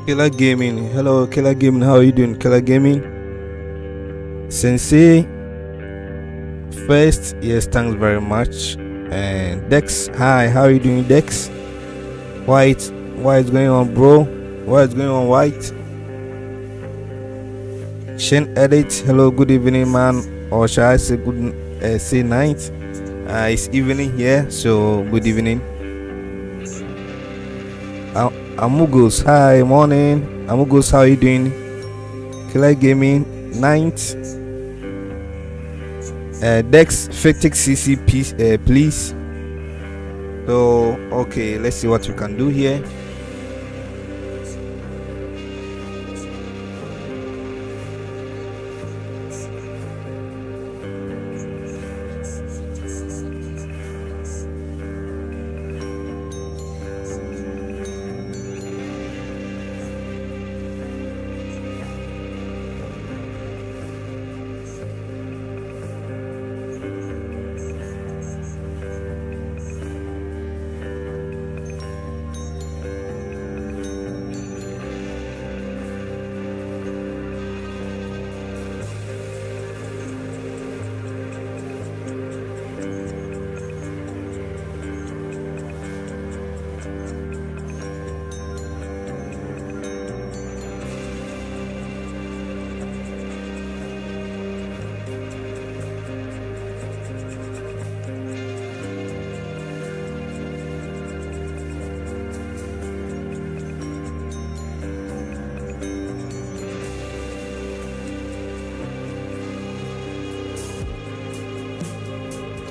Killer Gaming. Hello, Killer Gaming. How are you doing, Killer Gaming? Sensei, first, yes, thanks very much. And Dex, hi, how are you doing, Dex? White, what is going on, bro? What is going on, White? Shane Edit, hello, good evening, man. Or shall I say good, say night? It's evening here, so good evening. Amugos, hi, morning. Amugos, how are you doing? Killer Gaming, night. Dex, Fictic CC, please. So, okay, let's see what we can do here.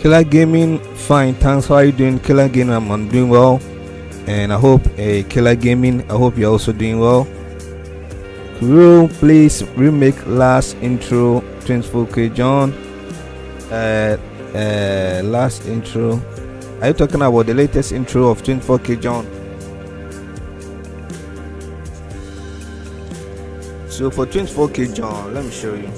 Killer Gaming, fine, thanks. How are you doing, Killer Gaming? I'm doing well, and I hope Killer Gaming, I hope you're also doing well. Crew, please remake last intro 24K John. Last intro. Are you talking about the latest intro of 24K John? So for 24K John, let me show you.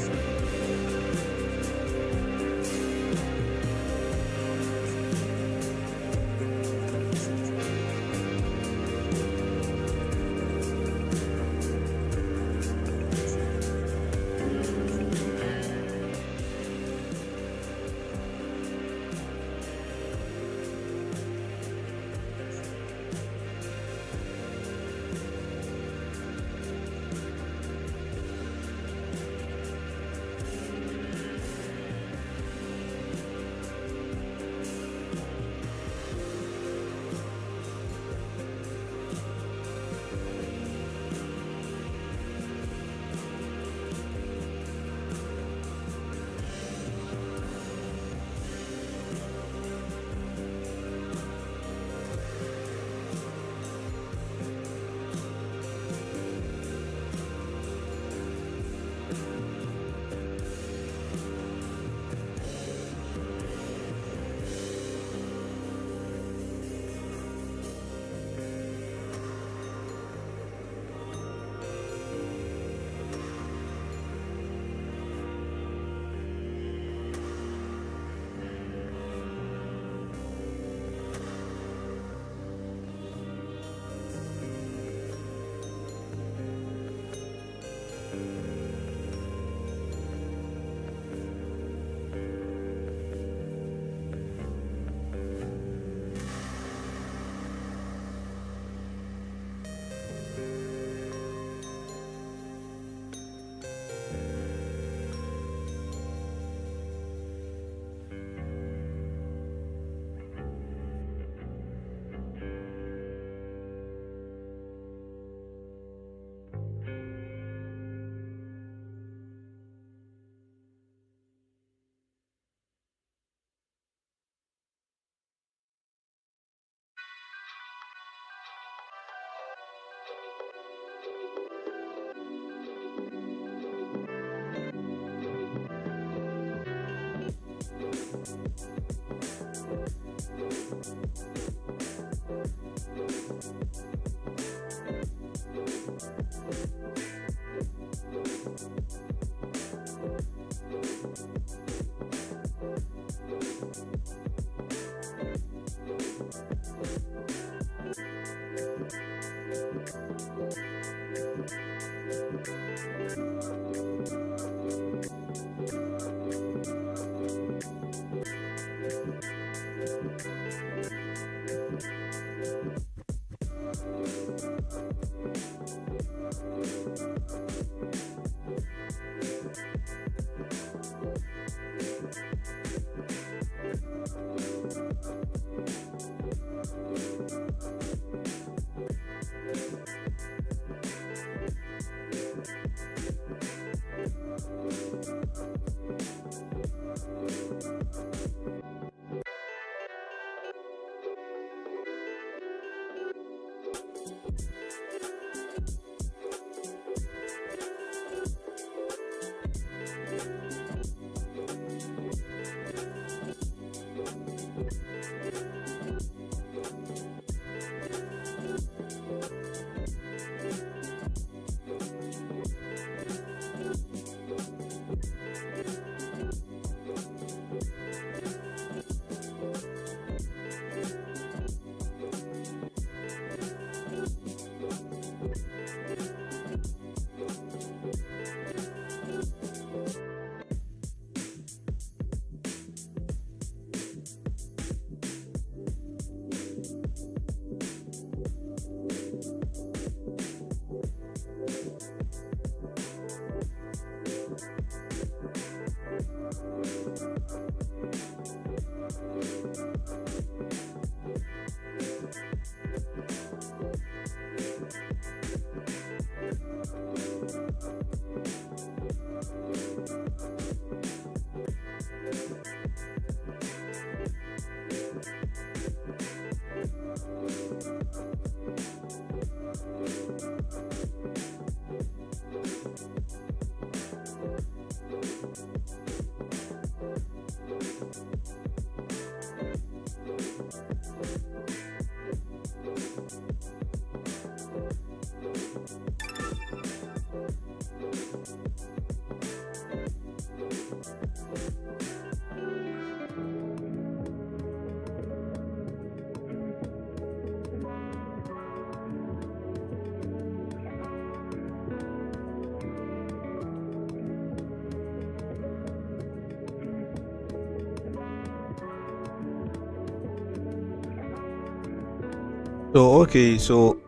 So okay, so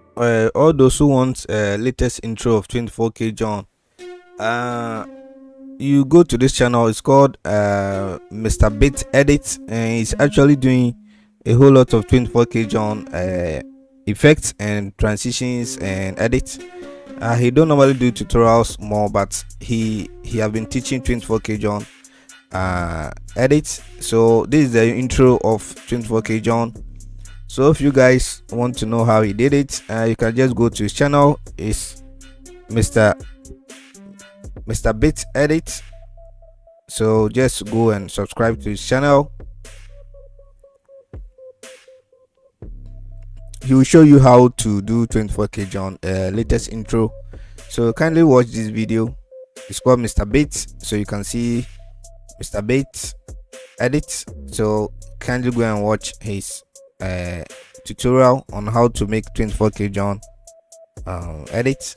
all those who want latest intro of 24K John, uh you go to this channel. It's called Mr. Bit Edit, and he's actually doing a whole lot of 24K John effects and transitions and edits. He don't normally do tutorials more, but he have been teaching 24K John edits. So this is the intro of 24K John. So if you guys want to know how he did it, you can just go to his channel. It's Mr. Bit Edit. So just go and subscribe to his channel. He will show you how to do 24K John latest intro. So kindly watch this video. It's called Mr. Bit, so you can see Mr. Bit Edit. So kindly go and watch his tutorial on how to make 24K John edit.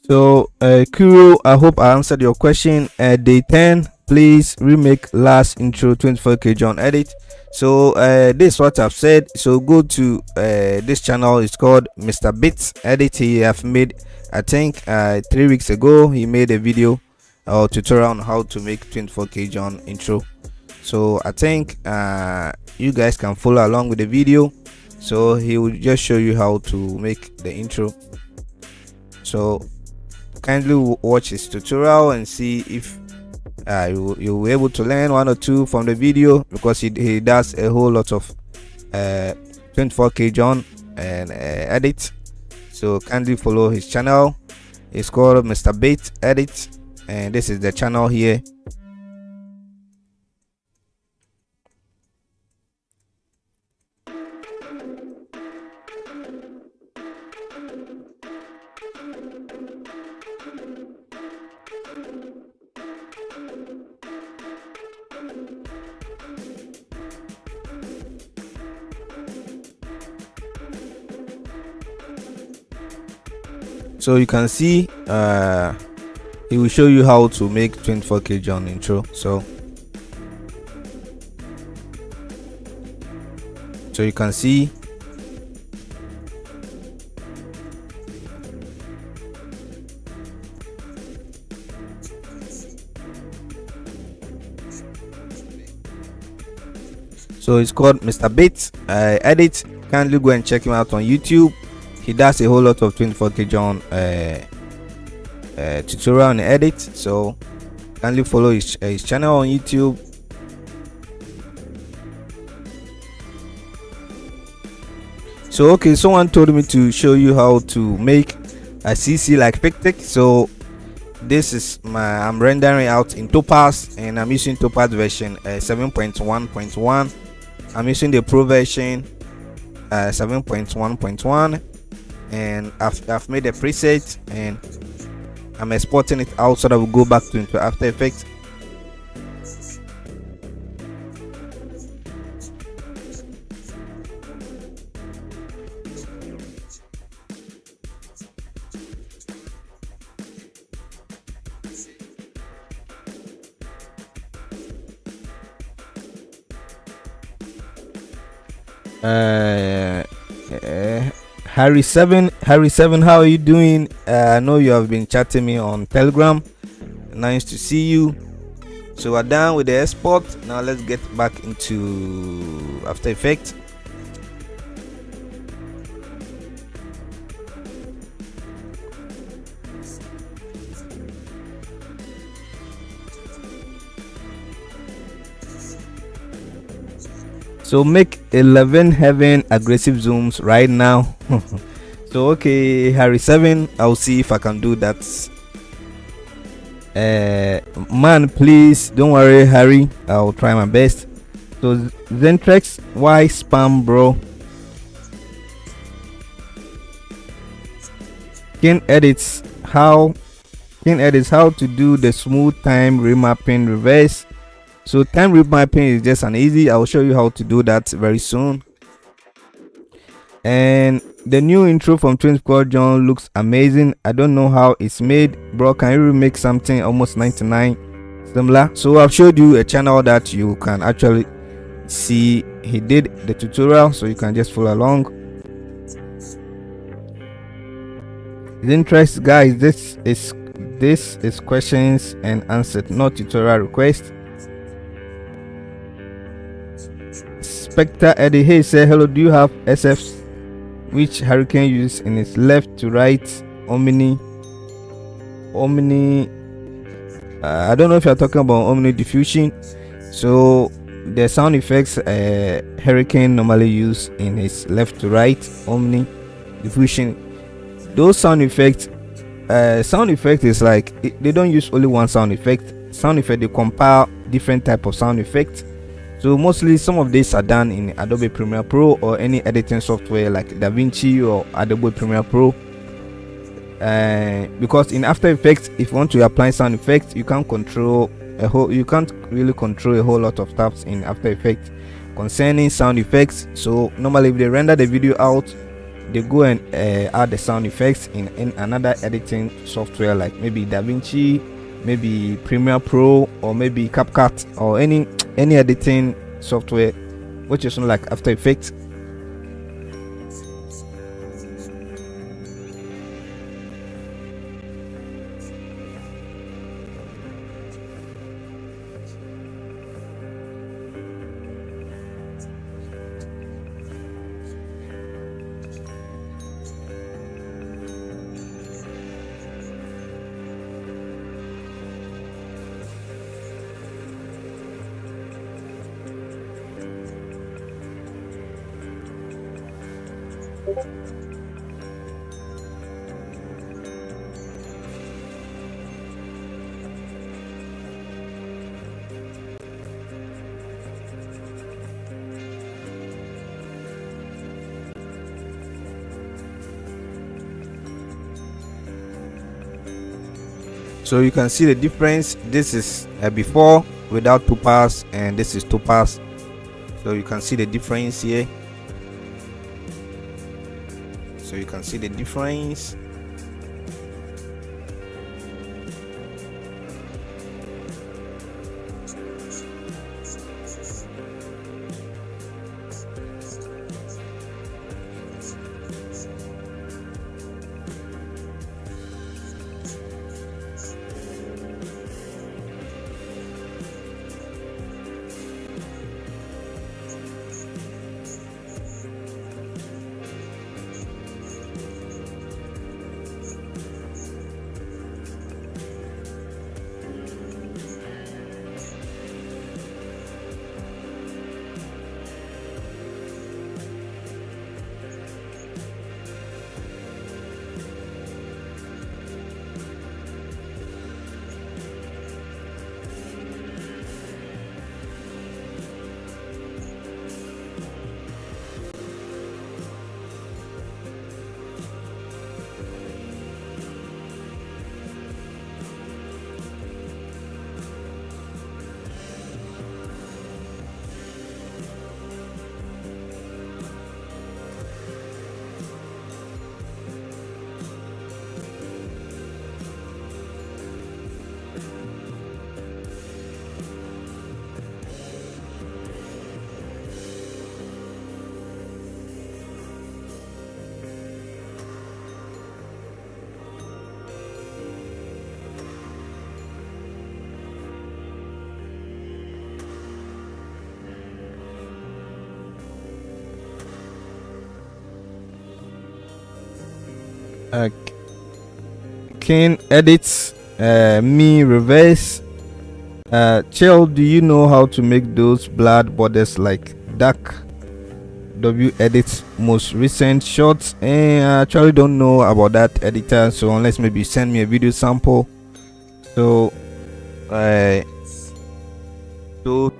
So Kuro, I hope I answered your question. Day 10, please remake last intro 24K John edit. So this is what I've said. So go to this channel. It's called Mr. Bits Edit. He have made, I think 3 weeks ago, he made a video or tutorial on how to make 24K John intro. So I think you guys can follow along with the video. So he will just show you how to make the intro. So kindly watch his tutorial and see if you'll be able to learn one or two from the video, because he does a whole lot of 24K John and edit. So kindly follow his channel. It's called Mr. Bait Edit, and this is the channel here. So you can see he will show you how to make 24K John intro. So you can see so it's called Mr. Bait Edit. Kindly go and check him out on YouTube. He does a whole lot of 24K John tutorial and edit. So kindly follow his channel on YouTube. So okay, someone told me to show you how to make a CC like Pictic. So this is I'm rendering out in Topaz, and I'm using Topaz version 7.1.1. I'm using the Pro version 7.1.1, and I've made a preset and I'm exporting it out so that we'll go back into After Effects. Harry7, how are you doing? I know you have been chatting me on Telegram. Nice to see you. So we're done with the export. Now let's get back into After Effects. So make 11 heaven aggressive zooms right now. So okay, Harry7, I'll see if I can do that. Man, please don't worry, Harry, I'll try my best. So Zentrex, why spam, bro? King edits how to do the smooth time remapping reverse. So time remapping is just an easy. I'll show you how to do that very soon. And the new intro from 24K John looks amazing. I don't know how it's made, bro. Can you remake something almost 99 similar? So I've showed you a channel that you can actually see. He did the tutorial, so you can just follow along. The interest, guys, this is questions and answered, not tutorial request. Spectre Eddie, hey, say hello, do you have SFs which Hurricane uses in its left to right omni I don't know if you're talking about omni diffusion. So the sound effects Hurricane normally use in his left to right omni diffusion, those sound effects is like they don't use only one sound effect. They compile different type of sound effects. So mostly some of these are done in Adobe Premiere Pro or any editing software like DaVinci or Adobe Premiere Pro. Because in After Effects, if you want to apply sound effects, you can't really control a whole lot of stuff in After Effects concerning sound effects. So normally if they render the video out, they go and add the sound effects in another editing software like maybe DaVinci, maybe Premiere Pro, or maybe CapCut, or any editing software which is not like After Effects. So you can see the difference. This is before without topaz, and this is topaz. So you can see the difference here. So you can see the difference. King edits me reverse. Chill, do you know how to make those blurred borders like dark? W edits most recent shots, and I actually don't know about that editor, so unless maybe send me a video sample. So so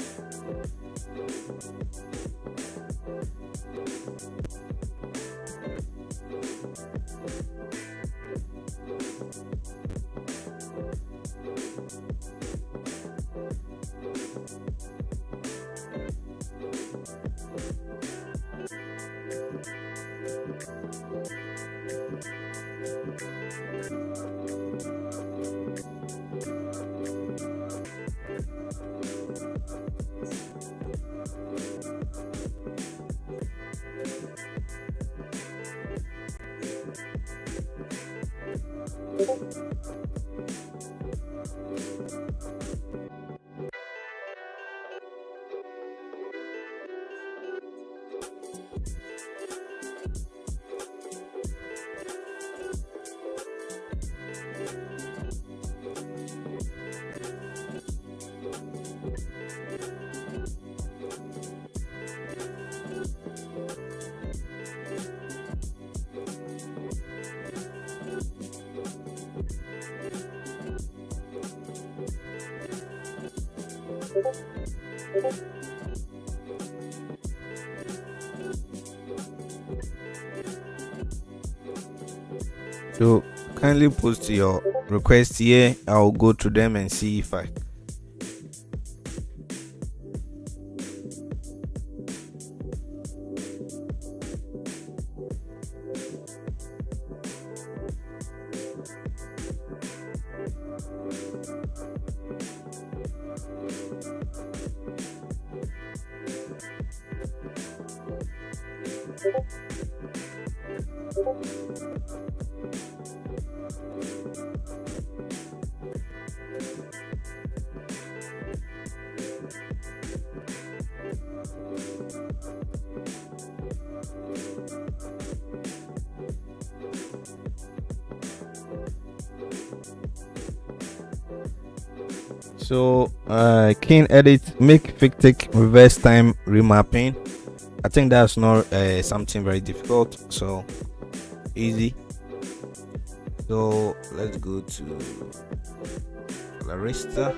So kindly post your request here. I'll go to them and see if I so King edit make fictic reverse time remapping. I think that's not something very difficult, so easy. So let's go to Larista.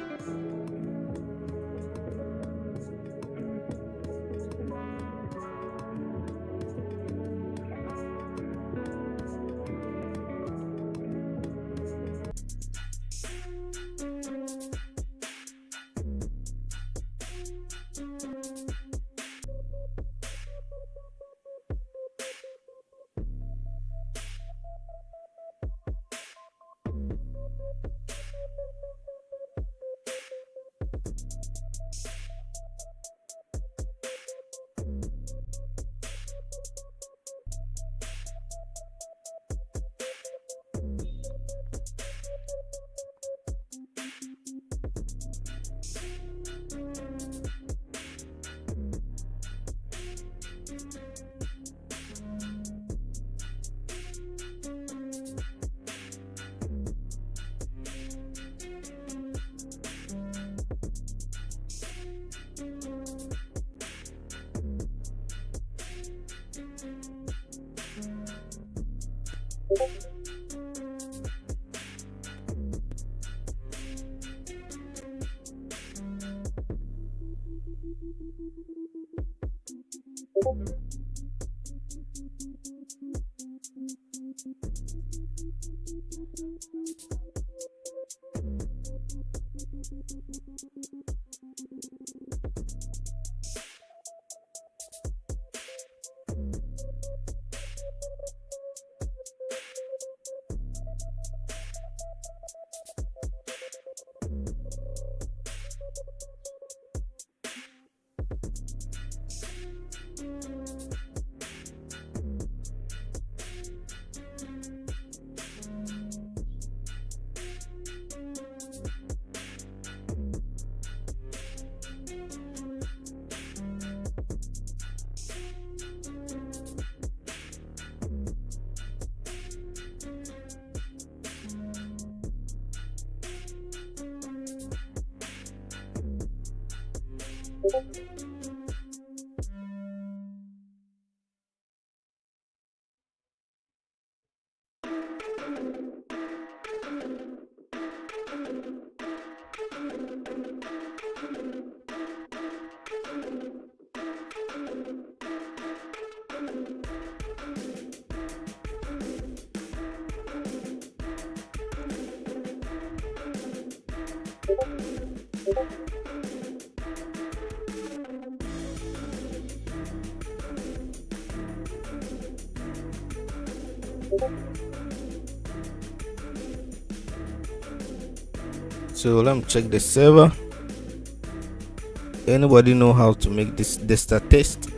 So let me check the server. Anybody know how to make this Desta test?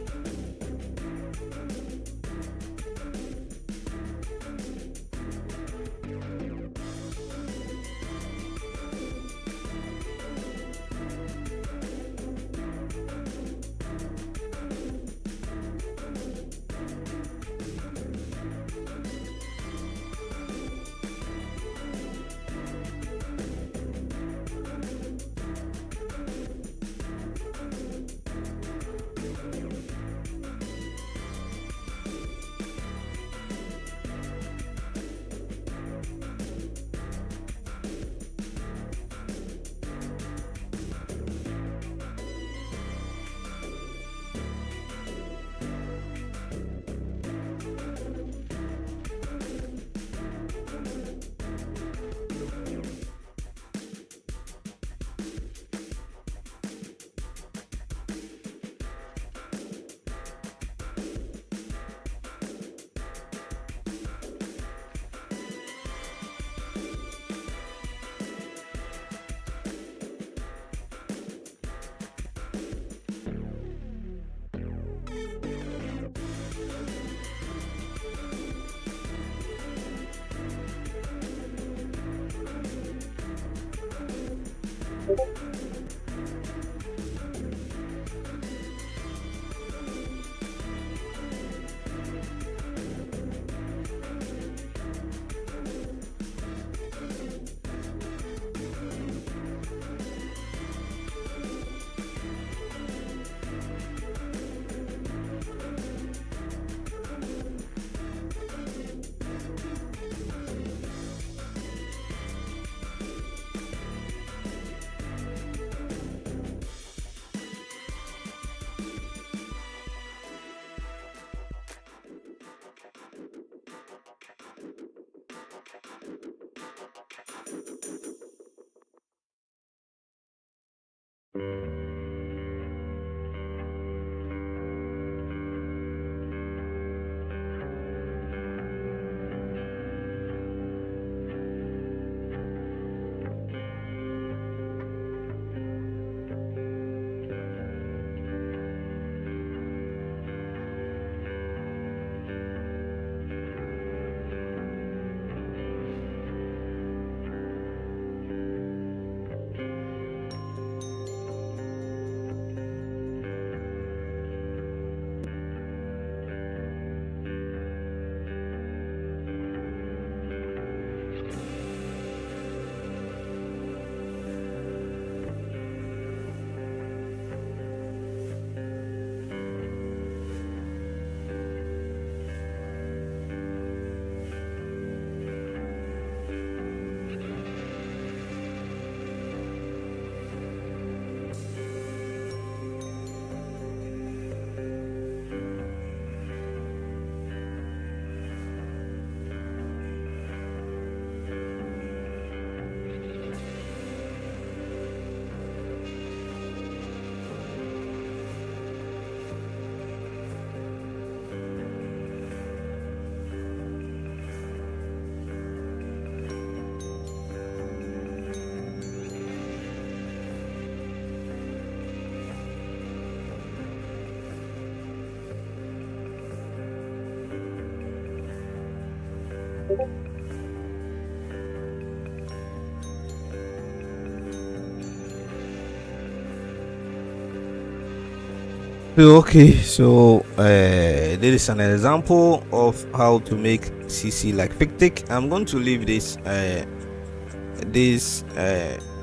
Okay, so this is an example of how to make CC like fictic. I'm going to leave this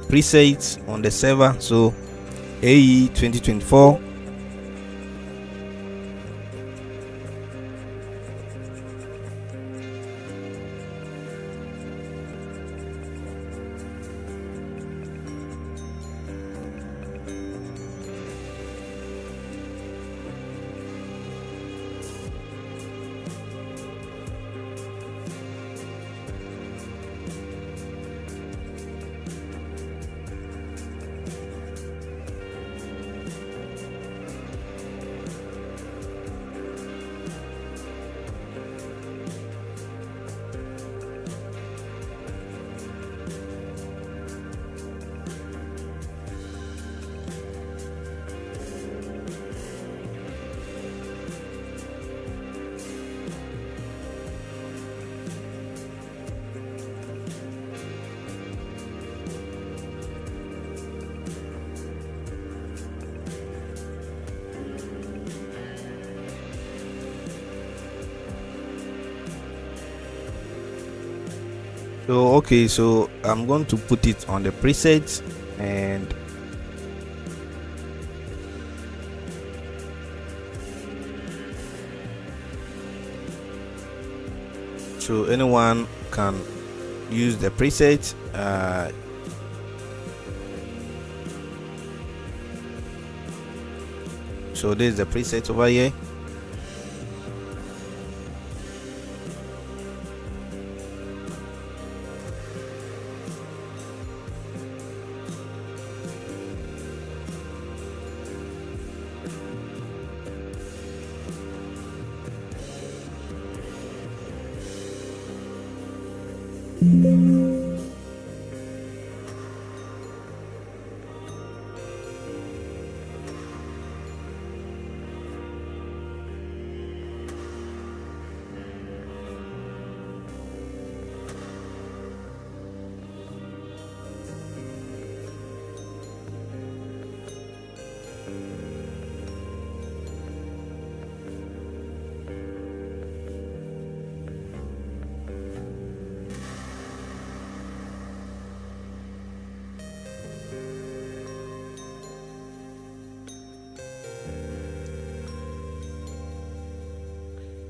preset on the server. So AE 2024. So okay, so I'm going to put it on the presets, and so anyone can use the preset. So this is the preset over here.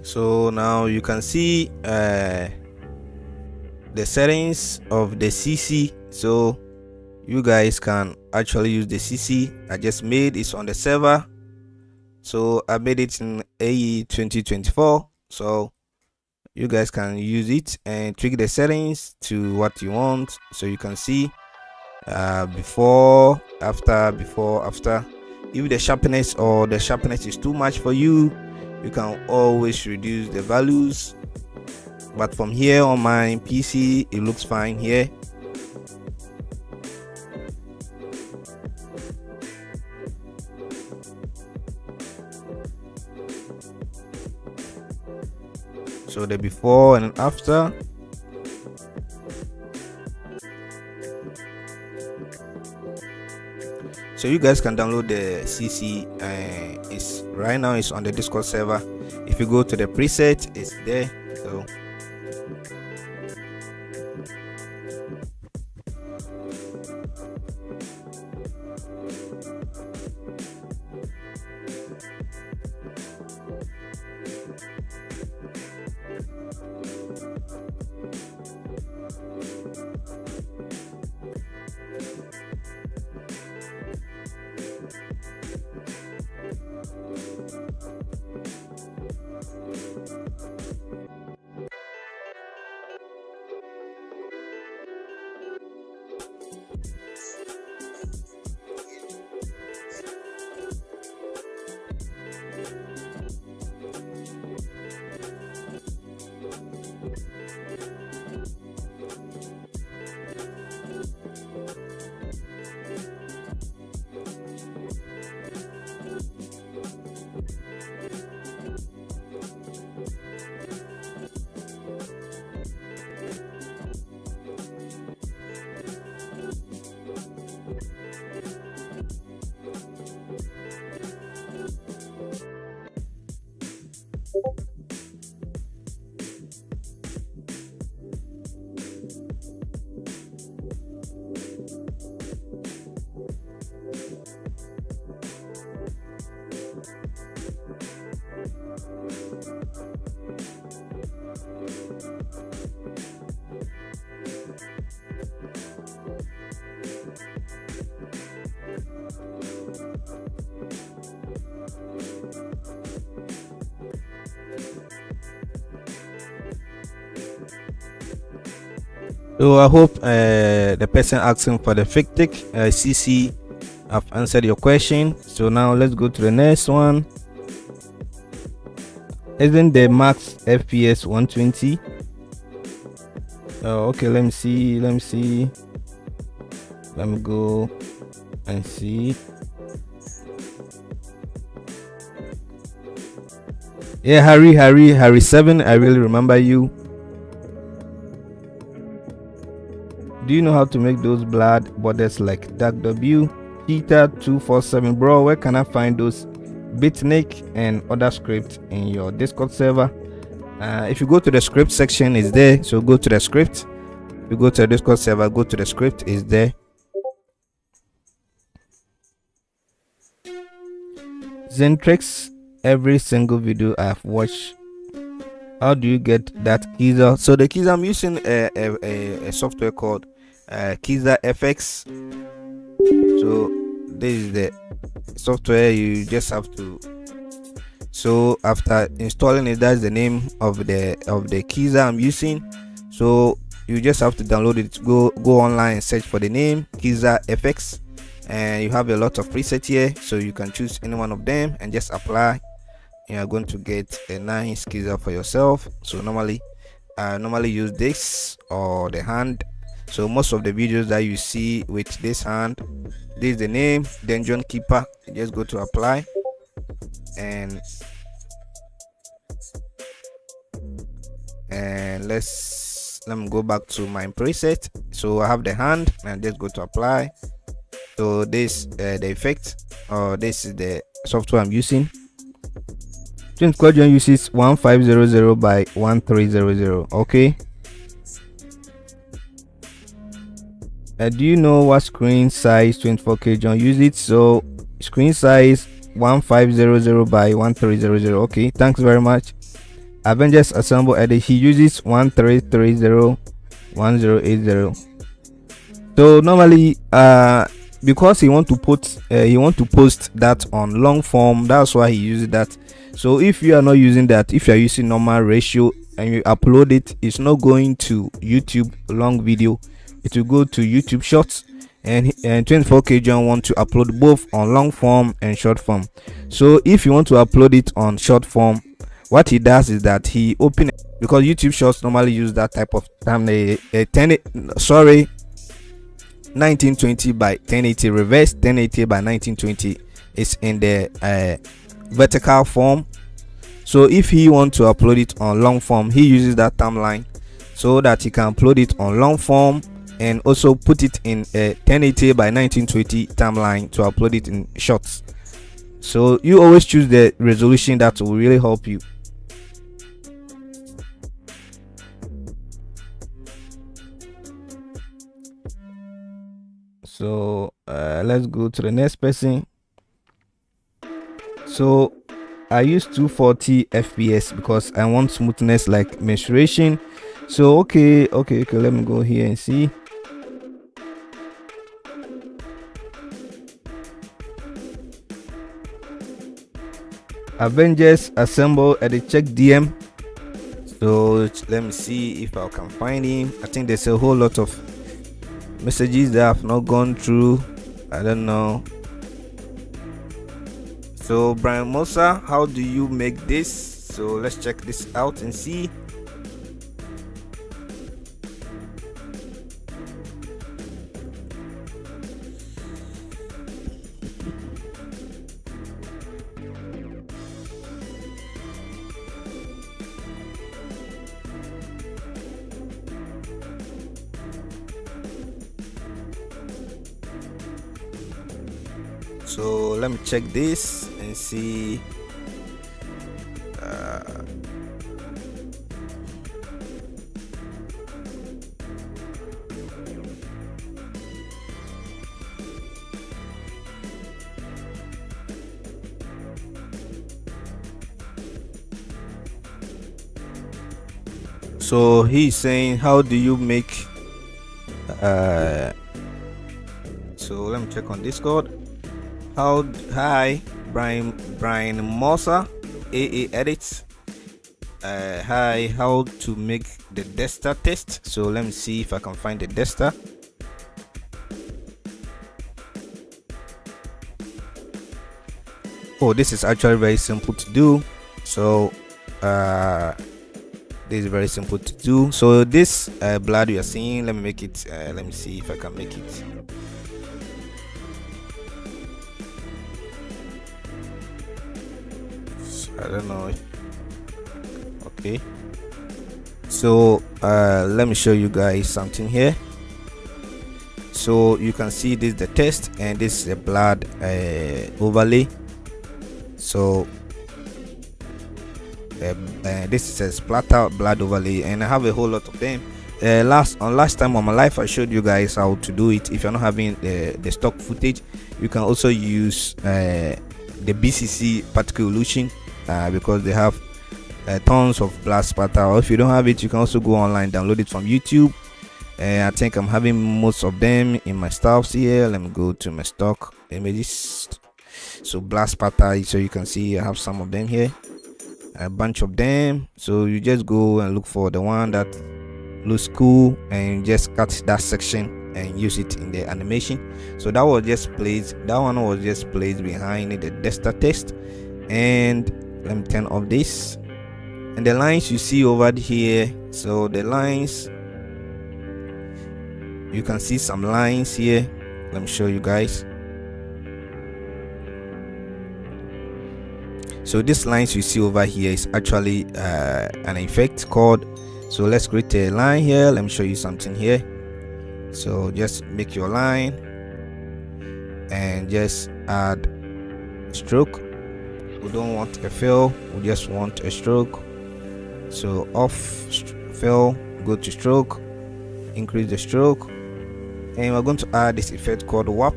So now you can see the settings of the CC. So you guys can actually use the CC I just made. It's on the server. So I made it in AE 2024. So you guys can use it and tweak the settings to what you want. So you can see before, after, before, after. If the sharpness is too much for you, you can always reduce the values, but from here on my PC it looks fine here. So the before and after. So you guys can download the CC. It's right now it's on the Discord server. If you go to the preset, it's there. So I hope the person asking for the fictic CC, I've answered your question. So now let's go to the next one. Isn't the max FPS 120? Oh, okay, let me see. Let me go and see. Yeah, Harry 7. I really remember you. Do you know how to make those blood borders like Dark W? Cheetah 247, bro. Where can I find those Bitnik and other scripts in your Discord server? If you go to the script section, it's there. So go to the script. If you go to the Discord server, go to the script, is there. Zentrix, every single video I've watched. How do you get that keys? So the keys, I'm using a software called Keyser FX. So this is the software. You just have to, so after installing it, that's the name of the Keyser I'm using. So you just have to download it, go online and search for the name Keyser FX, and you have a lot of presets here, so you can choose any one of them and just apply. You are going to get a nice Keyser for yourself. So normally use this or the hand. So most of the videos that you see with this hand, this is the name, Dungeon Keeper. You just go to apply, and let me go back to my preset. So I have the hand and just go to apply. So this the effect, or this is the software I'm using. Twin Squadron uses 1500 by 1300. Okay. Do you know what screen size 24K John uses? So screen size 1500 by 1300. Okay, thanks very much. Avengers Assemble Edit, he uses 1330 1080. So normally because he want to post that on long form, that's why he uses that. So if you are not using that, if you are using normal ratio and you upload it, it's not going to YouTube long video, it will go to YouTube shorts. And 24K John want to upload both on long form and short form. So if you want to upload it on short form, what he does is that he open, because YouTube shorts normally use that type of time, 1920 by 1080, reverse 1080 by 1920 is in the vertical form. So if he want to upload it on long form, he uses that timeline so that he can upload it on long form and also put it in a 1080 by 1920 timeline to upload it in shorts. So you always choose the resolution that will really help you. So let's go to the next person. So I use 240 FPS because I want smoothness like mensuration. So okay, let me go here and see. Avengers Assemble Edit, check DM. So let me see if I can find him. I think there's a whole lot of messages that have not gone through. I don't know. So Brian Mosa, how do you make this? So let's check this out and see. So let me check this and see. So he's saying, how do you make so let me check on Discord. Hi Brian Mossa AA edits. Hi, how to make the Desta test. So let me see if I can find the Desta. Oh, this is actually very simple to do. So this is very simple to do. So this blood you are seeing, let me make it let me see if I can make it. I don't know. Okay, so let me show you guys something here. So you can see this is the test, and this is a blood overlay. So this is a splatter blood overlay, and I have a whole lot of them. Last time on my life I showed you guys how to do it. If you're not having the stock footage, you can also use the BCC particle illusion, because they have tons of blood splatter. Or if you don't have it, you can also go online, download it from YouTube. I think I'm having most of them in my stuffs here. Let me go to my stock images. So blood splatter, so you can see I have some of them here, a bunch of them. So you just go and look for the one that looks cool, and just cut that section and use it in the animation. So that one was just placed behind the Desta text. And let me turn off this, and the lines you see over here. So the lines, you can see some lines here. Let me show you guys. So these lines you see over here is actually an effect called. So let's create a line here. Let me show you something here. So just make your line and just add stroke. We don't want a fill, we just want a stroke. So off fill, go to stroke, increase the stroke, and we're going to add this effect called warp,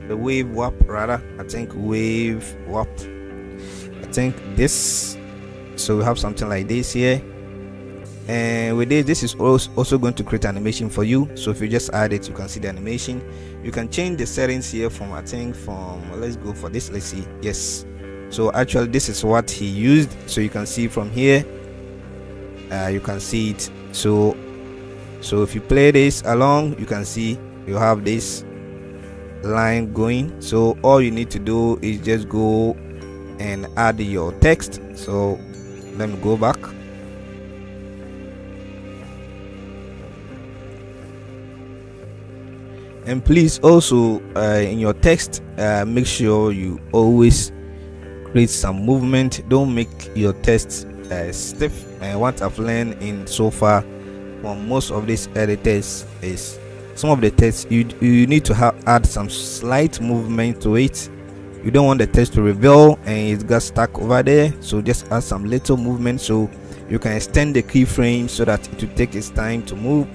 the wave warp rather. I think wave warp, I think this. So we have something like this here, and with this is also going to create animation for you. So if you just add it, you can see the animation. You can change the settings here from, I think from, let's go for this, let's see. Yes, so actually this is what he used. So you can see from here, you can see it. So if you play this along, you can see you have this line going. So all you need to do is just go and add your text. So let me go back. And please also in your text, make sure you always create some movement. Don't make your text stiff. And what I've learned in so far from most of these editors is some of the text you need to add some slight movement to it. You don't want the text to reveal and it got stuck over there. So just add some little movement so you can extend the keyframe so that it will take its time to move.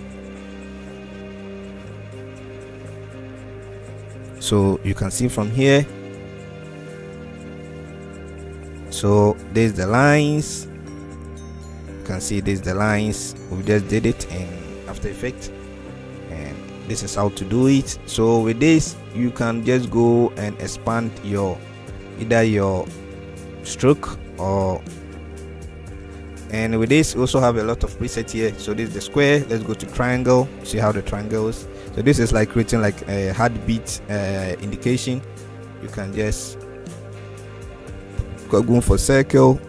So you can see from here. So there's the lines. You can see there's the lines. We just did it in After Effects, and this is how to do it. So with this, you can just go and expand either your stroke or. And with this, we also have a lot of presets here. So this is the square. Let's go to triangle. See how the triangles. So this is like creating like a heartbeat indication. You can just go for circle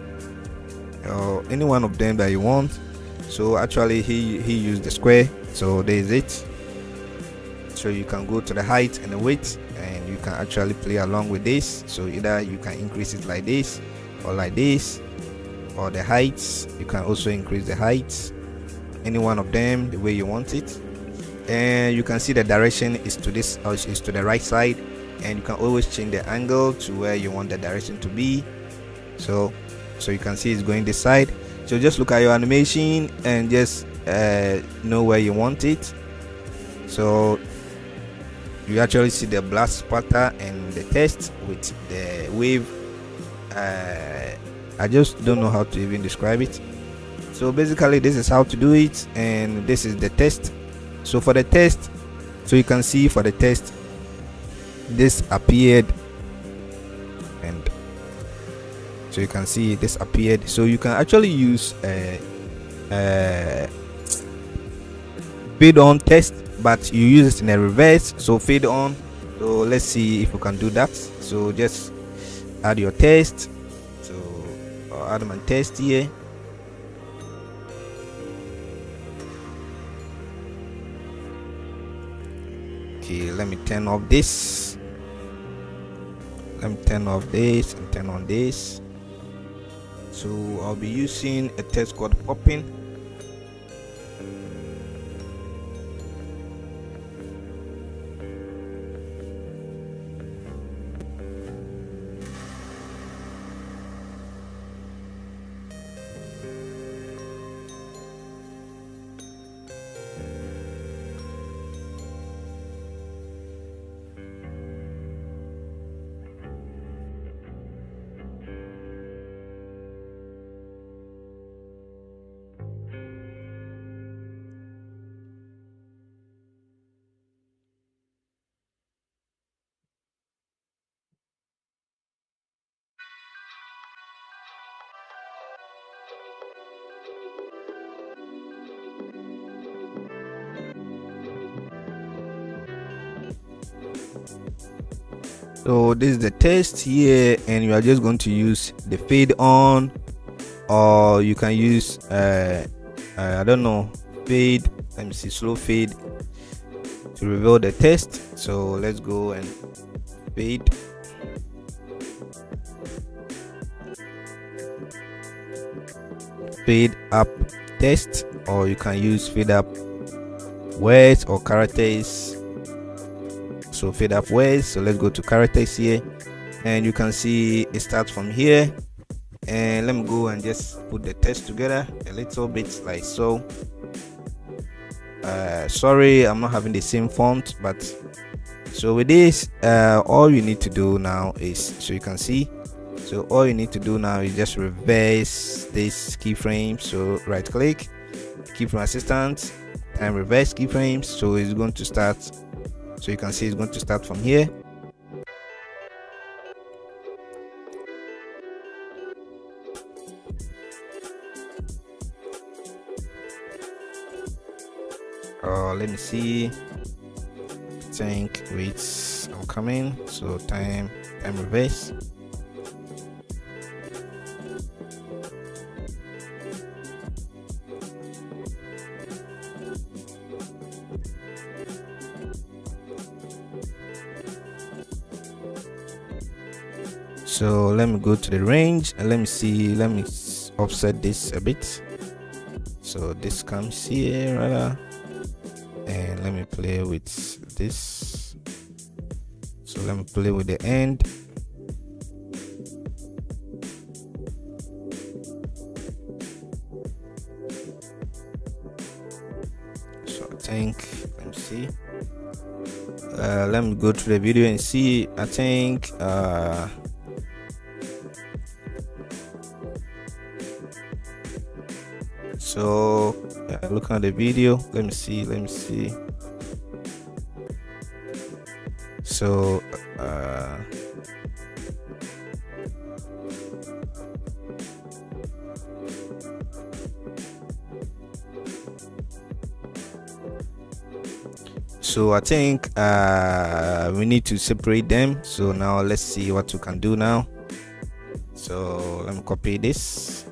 or any one of them that you want. So actually he used the square. So there is it. So you can go to the height and the width, and you can actually play along with this. So either you can increase it like this or like this, or the heights. You can also increase the heights, any one of them the way you want it. And you can see the direction is to this, or is to the right side, and you can always change the angle to where you want the direction to be. So so you can see it's going this side. So just look at your animation and just know where you want it. So you actually see the blast spatter and the test with the wave. I just don't know how to even describe it. So basically this is how to do it, and this is the test. So for the test, so you can see for the test, this appeared, and so you can see this appeared. So you can actually use fade on test, but you use it in a reverse. So fade on. So let's see if we can do that. So just add your test. So I'll add my test here. Okay, let me turn off this. Let me turn off this and turn on this. So I'll be using a test called popping. So this is the test here, and you are just going to use the fade on, or you can use I don't know, fade. Let me see, slow fade to reveal the test. So let's go and fade. Fade up test, or you can use fade up words or characters. So fade up words. So let's go to characters here, and you can see it starts from here. And let me go and just put the text together a little bit like so. Sorry, I'm not having the same font, but so with this, all you need to do now is, so you can see, so all you need to do now is just reverse this keyframe. So right click, keyframe assistant, and reverse keyframes. So it's going to start. So you can see it's going to start from here. Let me see. I think waits are coming. So time reverse. So let me go to the range and let me see, let me offset this a bit. So this comes here rather, and let me play with this. So let me play with the end. So I think, let me see. Let me go to the video and see. I think so looking at the video, let me see. So so I think we need to separate them. So now let's see what we can do now. So let me copy this.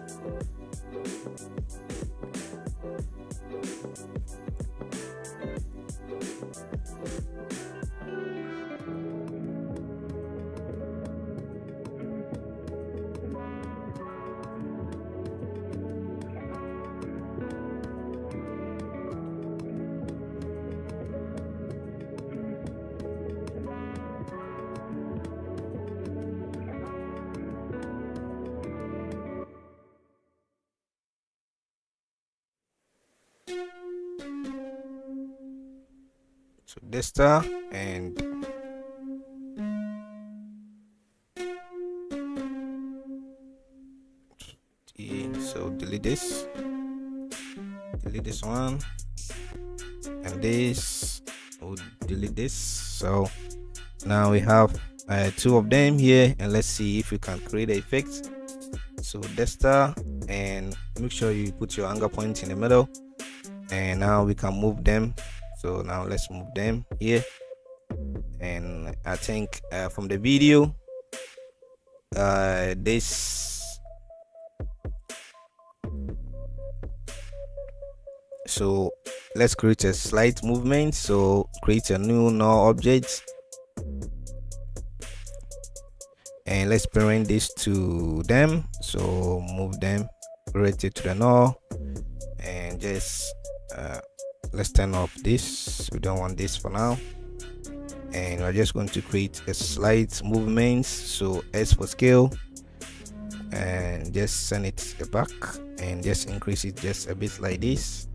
So duster, and so delete this one, and this, we'll delete this. So now we have two of them here, and let's see if we can create an effect. So duster, and make sure you put your anchor point in the middle, and now we can move them. So now let's move them here, and I think from the video so let's create a slight movement. So create a new null object, and let's parent this to them. So move them, create it to the null, and just let's turn off this. We don't want this for now, and we're just going to create a slight movement. So S for scale, and just send it back, and just increase it just a bit like this,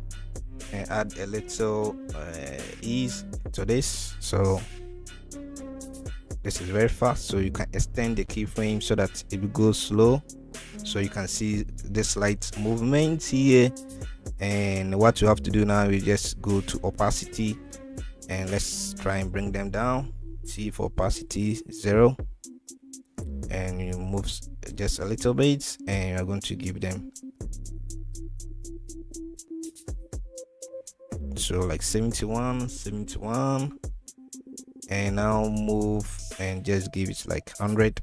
and add a little ease to this. So this is very fast, so you can extend the keyframe so that it goes slow, so you can see this slight movement here. And what you have to do now is just go to opacity, and let's try and bring them down. See, for opacity 0, and you move just a little bit, and you're going to give them so like 71, and now move and just give it like 100.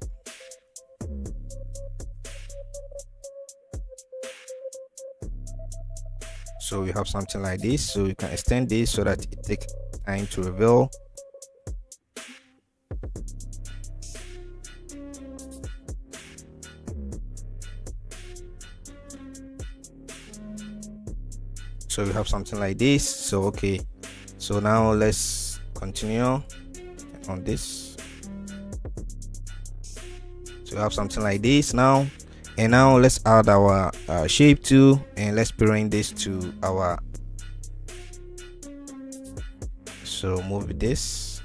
So we have something like this. So you can extend this so that it takes time to reveal. So we have something like this. So okay, so now let's continue on this. So we have something like this now, and now let's add our shape tool, and let's parent this to our, so move this,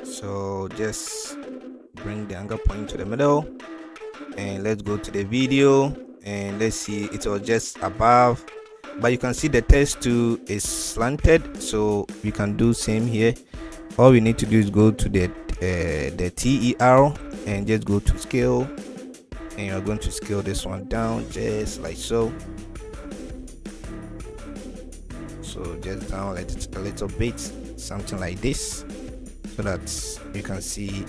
so just bring the anchor point to the middle, and let's go to the video, and let's see, it was just above, but you can see the text tool is slanted, so we can do same here. All we need to do is go to the TER, and just go to scale, and you're going to scale this one down just like so. So just down like a little bit, something like this, so that you can see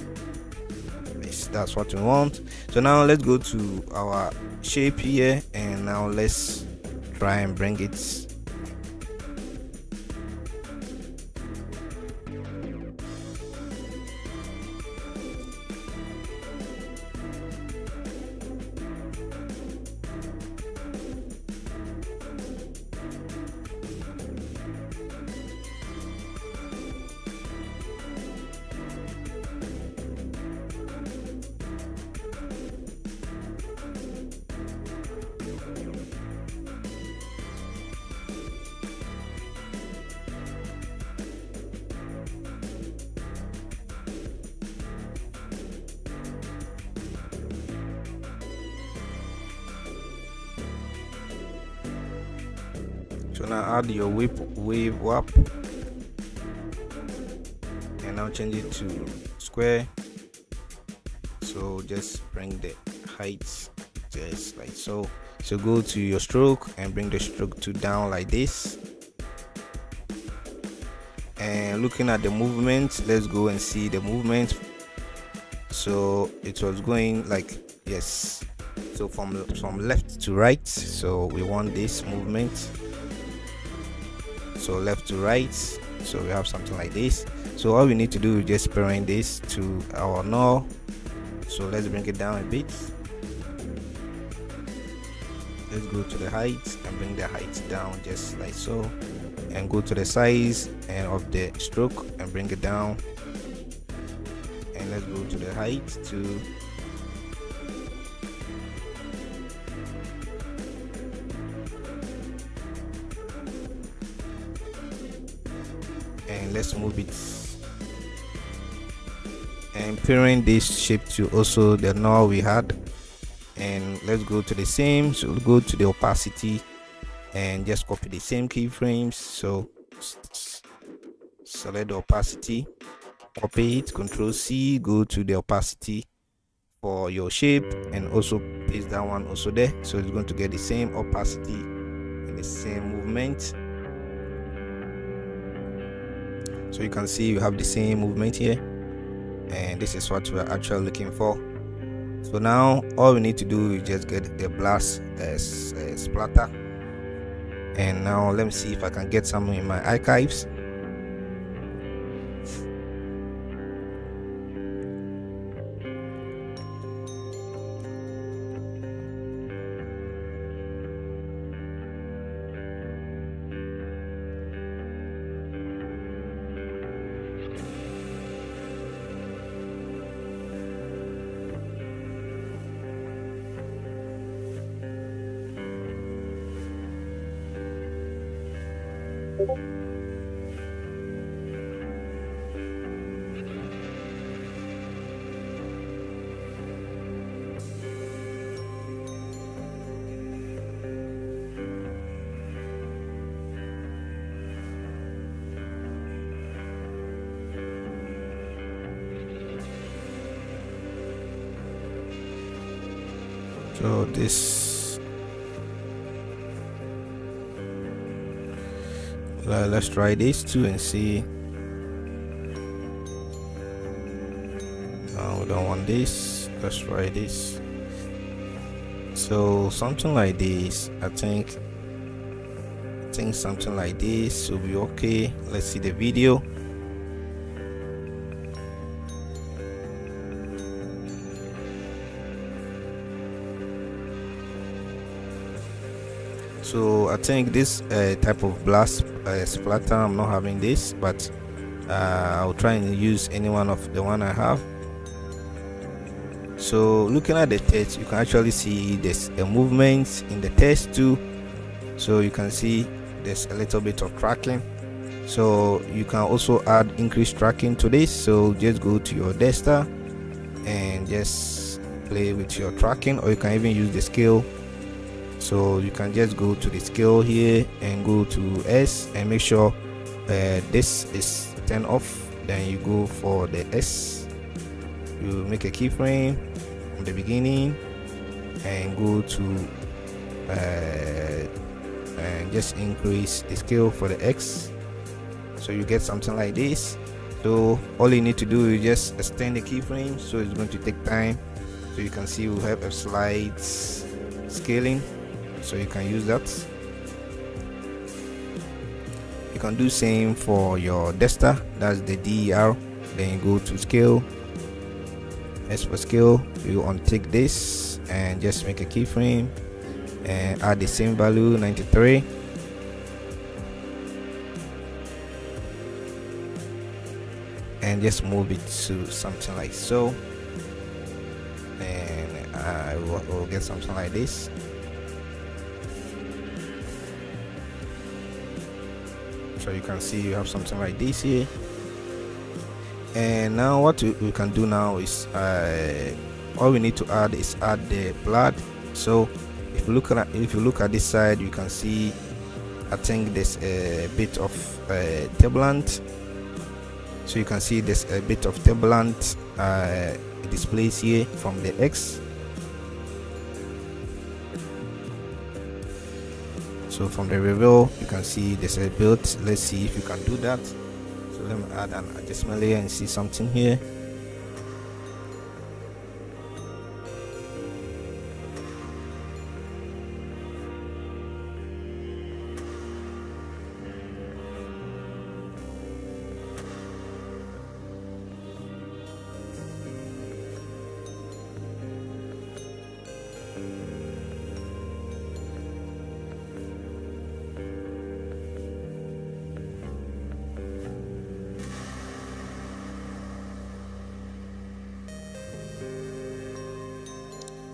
this. That's what we want. So now let's go to our shape here, and now let's try and bring it. So now add your wave warp, and now change it to square. So just bring the height just like so. So go to your stroke and bring the stroke to down like this. And looking at the movement, let's go and see the movement. So it was going like, yes, so from left to right. So we want this movement, so left to right. So we have something like this. So all we need to do is just parent this to our null. So let's bring it down a bit. Let's go to the height and bring the height down just like so, and go to the size and of the stroke and bring it down, and let's go to the height too, and let's move it and pairing this shape to also the null we had, and let's go to the same. So we'll go to the opacity and just copy the same keyframes. So select the opacity, copy it, Control C, go to the opacity for your shape and also paste that one also there. So it's going to get the same opacity and the same movement. So you can see you have the same movement here, and this is what we're actually looking for. So now all we need to do is just get the blast splatter, and now let me see if I can get some in my archives. So this, let's try this too and see. No, we don't want this. Let's try this. So something like this, I think something like this will be okay. Let's see the video. So I think this type of blast splatter, I'm not having this, but I'll try and use any one of the one I have. So looking at the text, you can actually see there's a movement in the text too. So you can see there's a little bit of tracking. So you can also add increased tracking to this. So just go to your desktop and just play with your tracking, or you can even use the scale. So you can just go to the scale here and go to S and make sure this is turned off. Then you go for the S, you make a keyframe from the beginning and go to and just increase the scale for the X, so you get something like this. So all you need to do is just extend the keyframe, so it's going to take time. So you can see we have a slight scaling, so you can use that. You can do same for your desktop, that's the DER. Then you go to scale, S for scale, you untick this and just make a keyframe and add the same value, 93, and just move it to something like so, and I will get something like this. So you can see you have something like this here. And now what we can do now is all we need to add is add the blood. So if you look at this side, you can see I think there's a bit of turbulent. So you can see there's a bit of turbulent displays here from the X. So from the reveal, you can see there's a build. Let's see if you can do that. So let me add an adjustment layer and see something here.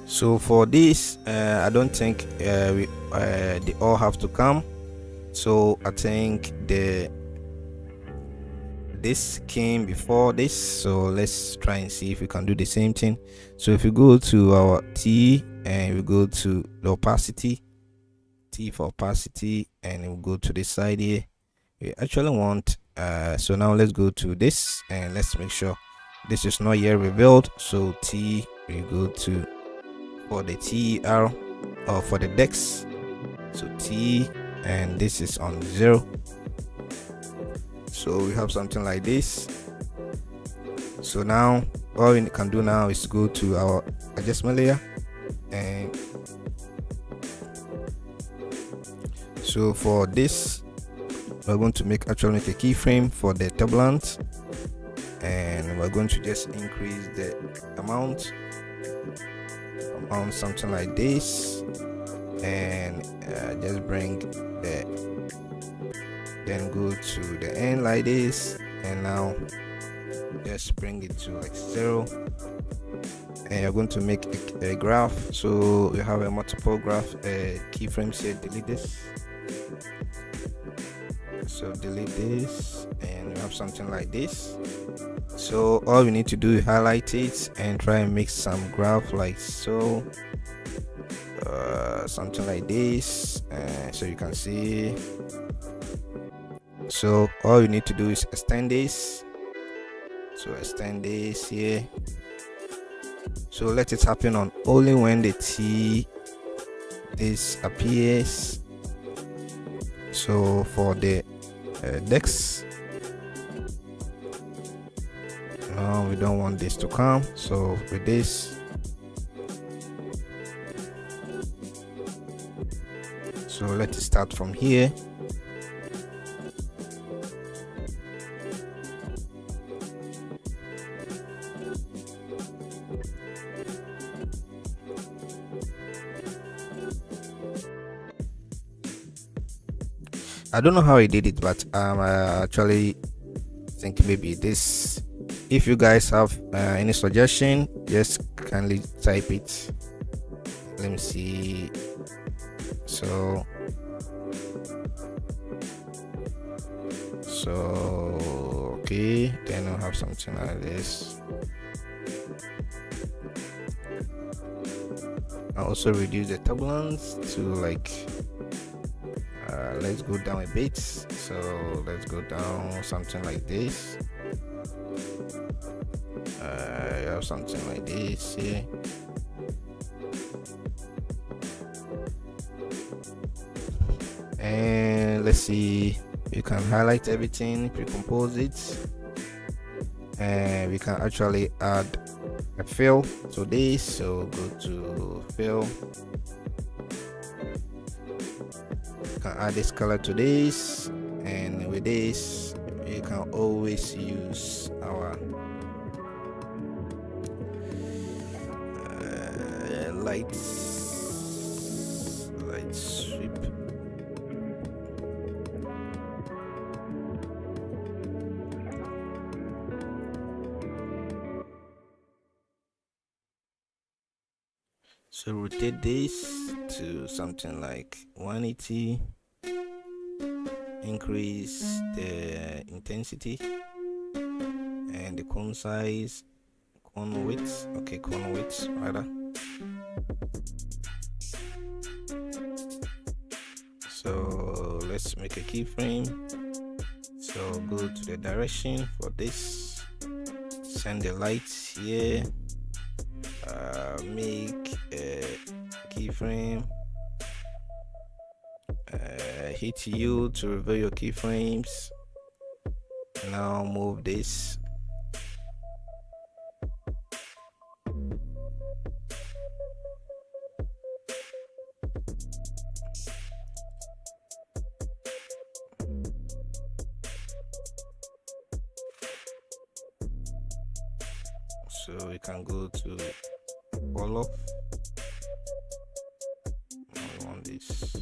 So for this, I don't think they all have to come. So I think the this came before this, so let's try and see if we can do the same thing. So if we go to our T and we go to the opacity, T for opacity, and we go to this side here, we actually want so now let's go to this and let's make sure this is not yet revealed. So T, we go to for the TR or for the dex, so T, and this is on 0. So we have something like this. So now all we can do now is go to our adjustment layer, and so for this we're going to make a keyframe for the turbulence, and we're going to just increase the amount something like this, and just bring the then go to the end like this, and now just bring it to like 0, and you're going to make a graph. So you have a multiple graph keyframes here. Delete this, so delete this, and you have something like this. So all we need to do is highlight it and try and make some graph like so, something like this, so you can see. So all you need to do is extend this, so extend this here, so let it happen on only when the T this appears. So for the dex, no, we don't want this to come. So with this, so let it start from here. I don't know how I did it, but I actually think maybe this. If you guys have any suggestion, just kindly type it. Let me see. So okay, then I'll have something like this. I'll also reduce the turbulence to like let's go down a bit. So let's go down something like this. You have something like this here. And let's see, you can highlight everything, pre-compose it, and we can actually add a fill to this. So go to fill, you can add this color to this, and with this you can always use our light sweep. So rotate this to something like 180, increase the intensity and the cone size, cone width rather. So let's make a keyframe. So go to the direction for this, send the lights here, make a keyframe, hit U to reveal your keyframes. Now move this, so we can go to all off. I want this.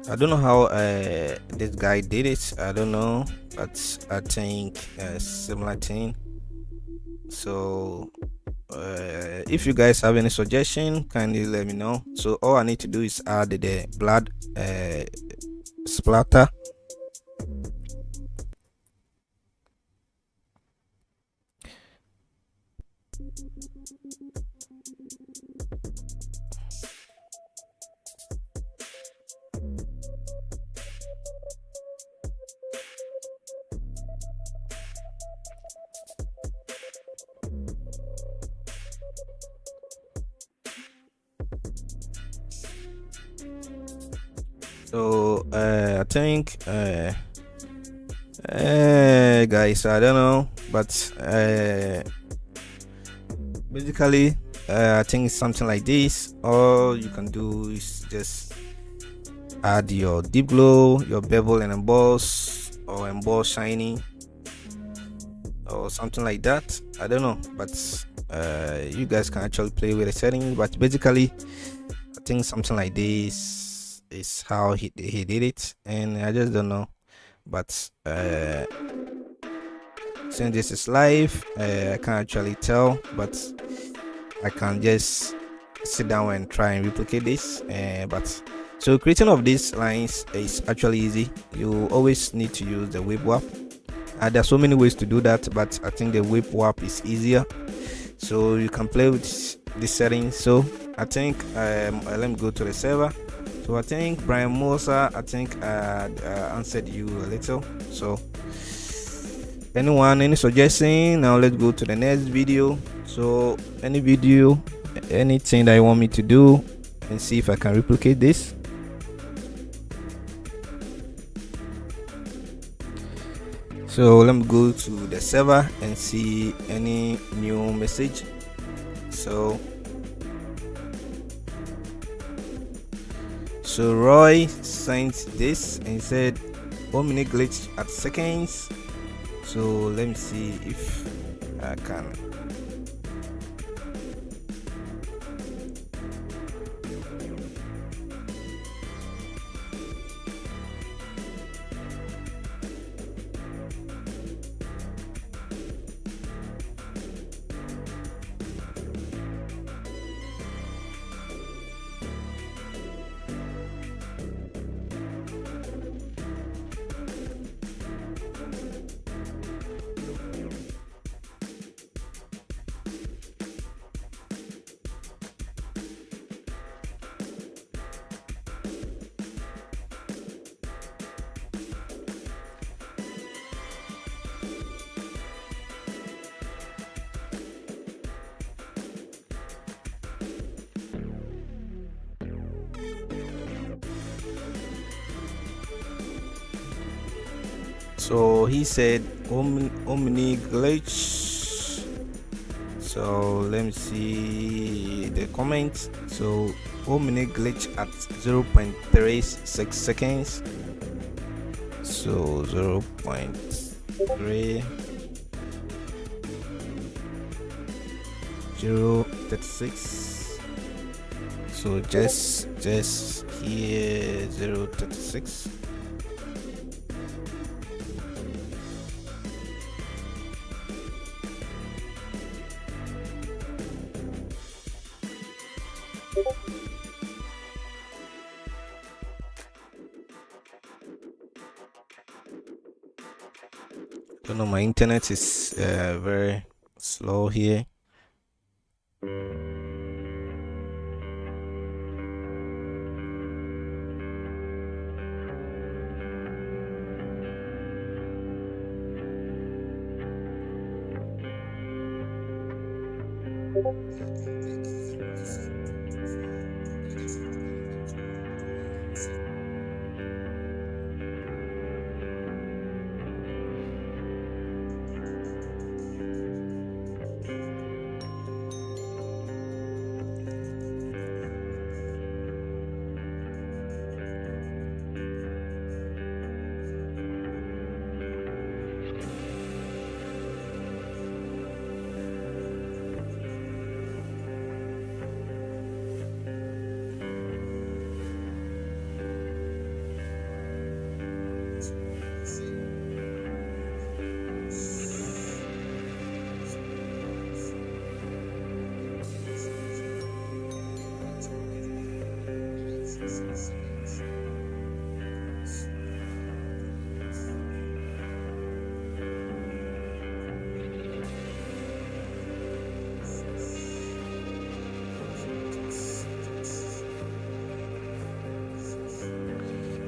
I don't know how this guy did it. I don't know, but I think similar thing. So if you guys have any suggestion, kindly let me know. So all I need to do is add the blood splatter. So I think guys, I don't know, but basically I think it's something like this. All you can do is just add your deep glow, your bevel and emboss, or emboss shiny, or something like that. I don't know, but you guys can actually play with the settings. But basically I think something like this is how he did it, and I just don't know. But since this is live, I can't actually tell, but I can just sit down and try and replicate this. But so creating of these lines is actually easy. You always need to use the whip warp. There's so many ways to do that, but I think the whip warp is easier. So you can play with this setting. So I think let me go to the server. So I think Brian Mosa, I think answered you a little. So anyone, any suggestion? Now let's go to the next video. So any video, anything that you want me to do, and see if I can replicate this. So let me go to the server and see any new message. So Roy sent this and said 1 minute glitch at seconds. So let me see if I can. So he said Omni glitch. So let me see the comments. So Omni glitch at 0.36 seconds. So 0.3 0.36. So just here 0.36. Don't know, my internet is very slow here.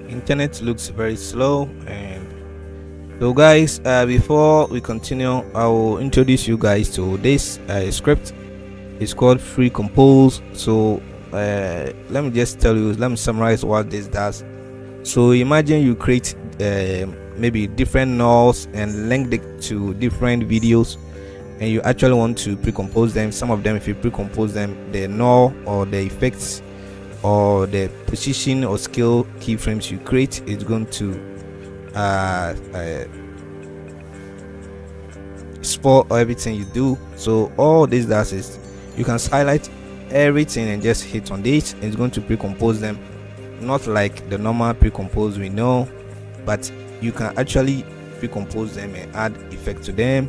Internet looks very slow. And so guys, before we continue, I will introduce you guys to this script. It's called free compose. So let me just tell you, let me summarize what this does. So imagine you create maybe different nulls and link it to different videos, and you actually want to pre-compose them. Some of them, if you pre-compose them, the null or the effects or the position or scale keyframes you create is going to spoil everything you do. So all this does is you can highlight everything and just hit on this, and it's going to pre-compose them, not like the normal pre-compose we know, but you can actually pre-compose them and add effect to them.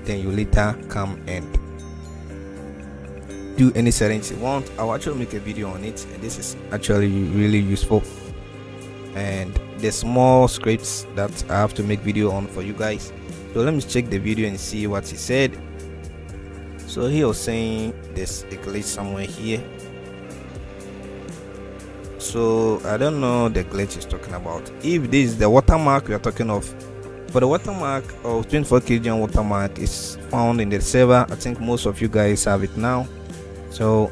Then you later come and do any settings you want. I'll actually make a video on it, and this is actually really useful. And there's more scripts that I have to make video on for you guys. So let me check the video and see what he said. So he was saying there's a glitch somewhere here. So I don't know the glitch he's talking about. If this is the watermark we are talking of, for the watermark of 24kg watermark is found in the server. I think most of you guys have it now, so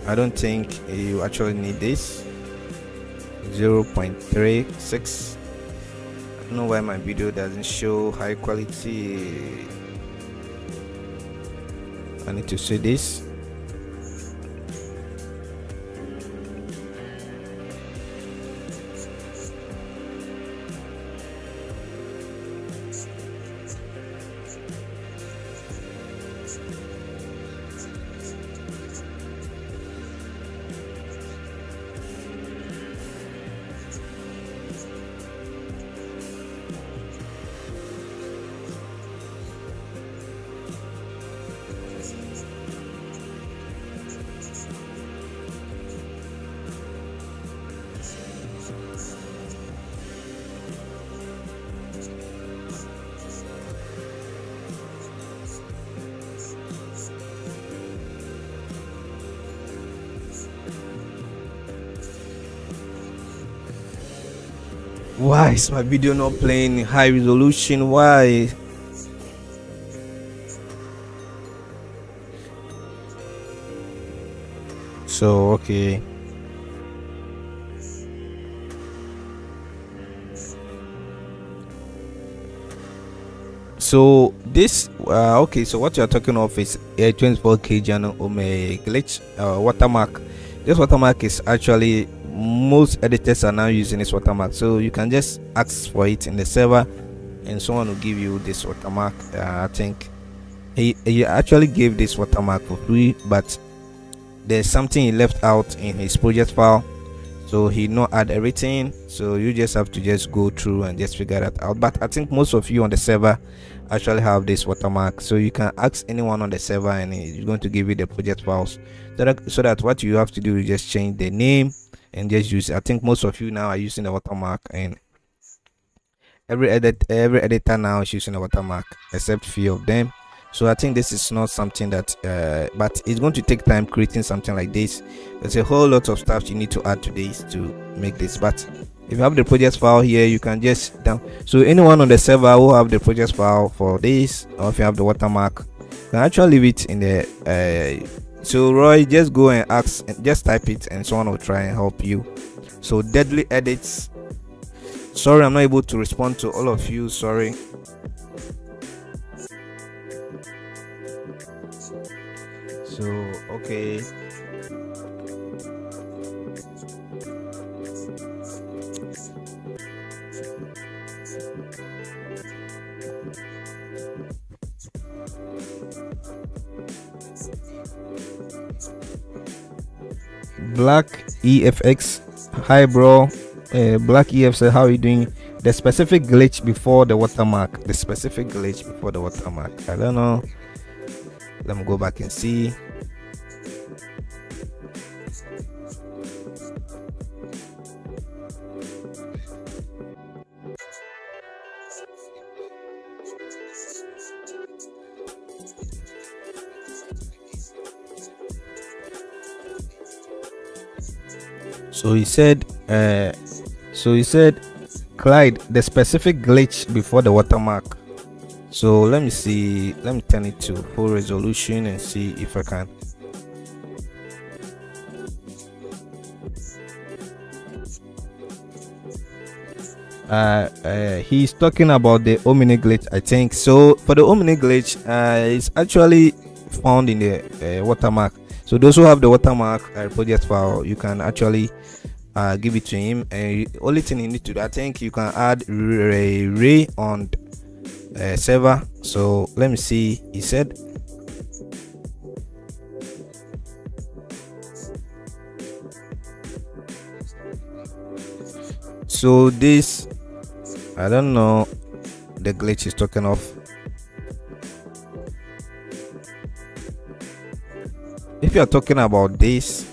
I don't think you actually need this 0.36. I don't know why my video doesn't show high quality. I need to see this. Why is my video not playing in high resolution? Why? So okay, so this okay, so what you're talking of is a 24kg glitch watermark. This watermark is actually, most editors are now using this watermark, so you can just ask for it in the server and someone will give you this watermark. I think he actually gave this watermark for free, but there's something he left out in his project file, so he not add everything, so you just have to just go through and just figure that out. But I think most of you on the server actually have this watermark, so you can ask anyone on the server and he's going to give you the project files, so that what you have to do is just change the name and just use it. I think most of you now are using the watermark, and every editor now is using the watermark except few of them. So I think this is not something that but it's going to take time creating something like this. There's a whole lot of stuff you need to add to this to make this, but if you have the project file here, you can just so anyone on the server will have the project file for this, or if you have the watermark, you can actually leave it in the so Roy, just go and ask, and just type it and someone will try and help you. So deadly edits, sorry I'm not able to respond to all of you, sorry. So okay, Black EFX, hi bro. Black EF said, how are you doing? The specific glitch before the watermark, I don't know, let me go back and see. So he said, Clyde, the specific glitch before the watermark. So let me see, let me turn it to full resolution and see if I can. He's talking about the Omni glitch, I think. So for the Omni glitch, it's actually found in the watermark. So those who have the watermark project file, you can actually give it to him, and only thing you need to do, I think you can add ray on server. So let me see. He said, so this, I don't know the glitch is talking of. If you are talking about this,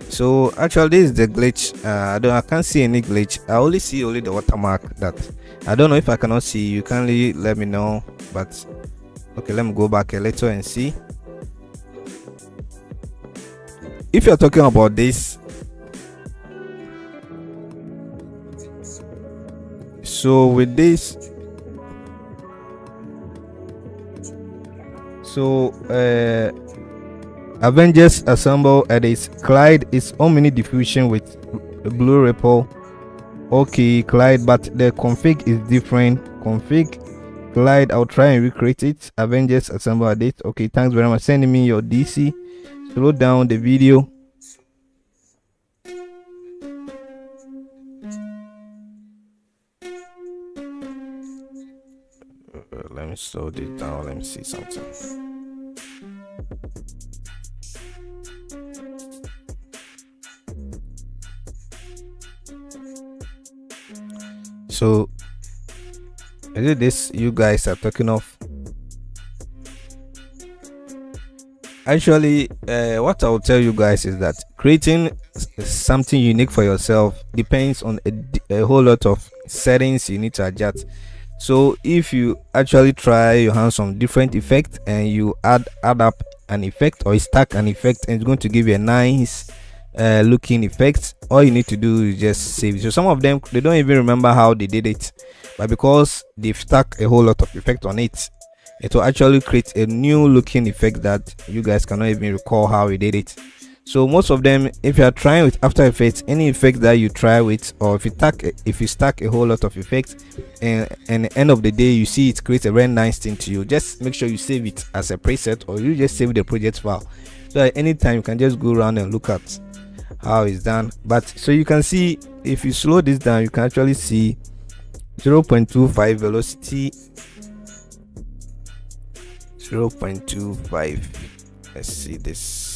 so actually this is the glitch. I can't see any glitch. I only see the watermark. That I don't know if I cannot see. You can let me know. But okay, let me go back a little and see. If you're talking about this, so with this, so Avengers Assemble edits Clyde is Omni diffusion with blue ripple. Okay, Clyde, but the config is different. Config Clyde, I'll try and recreate it. Avengers Assemble edit. Okay, thanks very much sending me your DC. Slow down the video. Let me slow this down. Let me see something. So is it this you guys are talking of? Actually, what I'll tell you guys is that creating something unique for yourself depends on a whole lot of settings you need to adjust. So if you actually try your hands on different effects and you add up an effect or stack an effect, and it's going to give you a nice looking effect, all you need to do is just save it. So some of them, they don't even remember how they did it, but because they've stuck a whole lot of effect on it, it will actually create a new looking effect that you guys cannot even recall how you did it. So most of them, if you are trying with After Effects, any effect that you try with, or if you stack a whole lot of effects, and at the end of the day you see it creates a very nice thing to you, just make sure you save it as a preset, or you just save the project file, so at any time you can just go around and look at how it's done. But so you can see, if you slow this down, you can actually see 0.25 velocity, 0.25. Let's see this.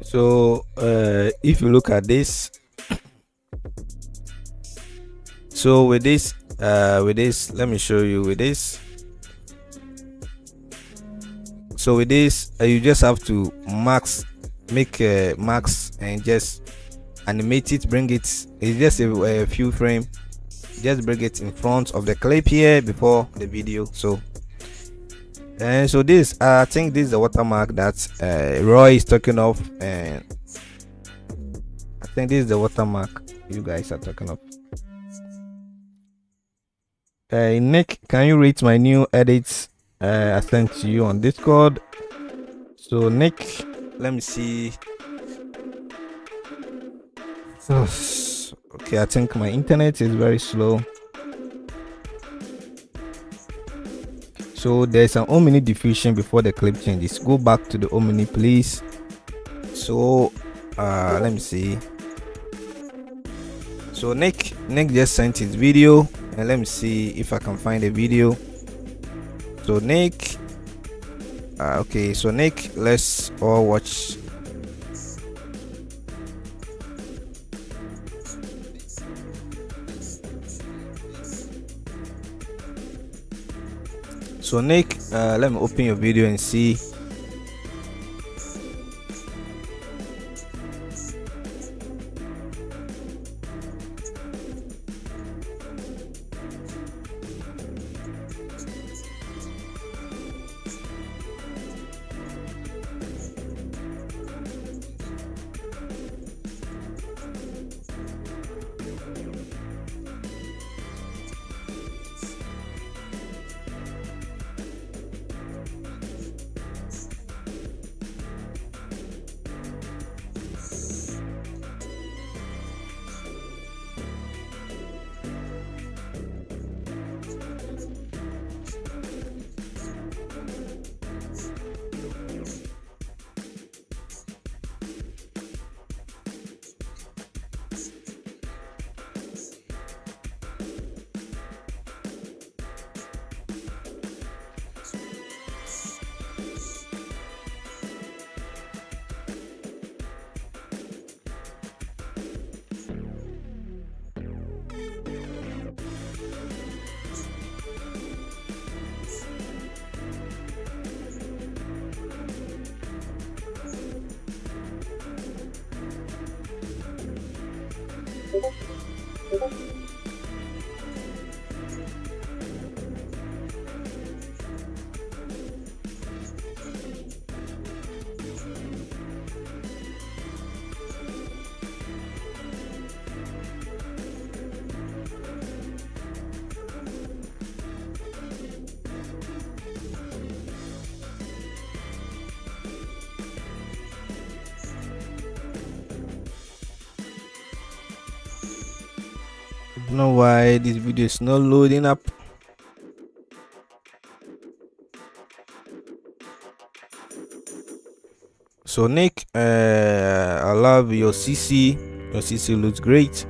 So if you look at this, so with this let me show you with this. So with this, you just have to make a max and just animate it, bring it. It's just a few frames. Just bring it in front of the clip here before the video. So and so this, I think this is the watermark that Roy is talking of, and I think this is the watermark you guys are talking of. Nick, can you rate my new edits I sent to you on Discord? So Nick, let me see. Okay, I think my internet is very slow. So there's an Omni diffusion before the clip changes. Go back to the Omni, please. So let me see. So Nick just sent his video, and let me see if I can find a video. So Nick, okay, so Nick, let's all watch. So Nick, let me open your video and see. I don't know why this video is not loading up. So Nick, I love your CC. Your CC looks great.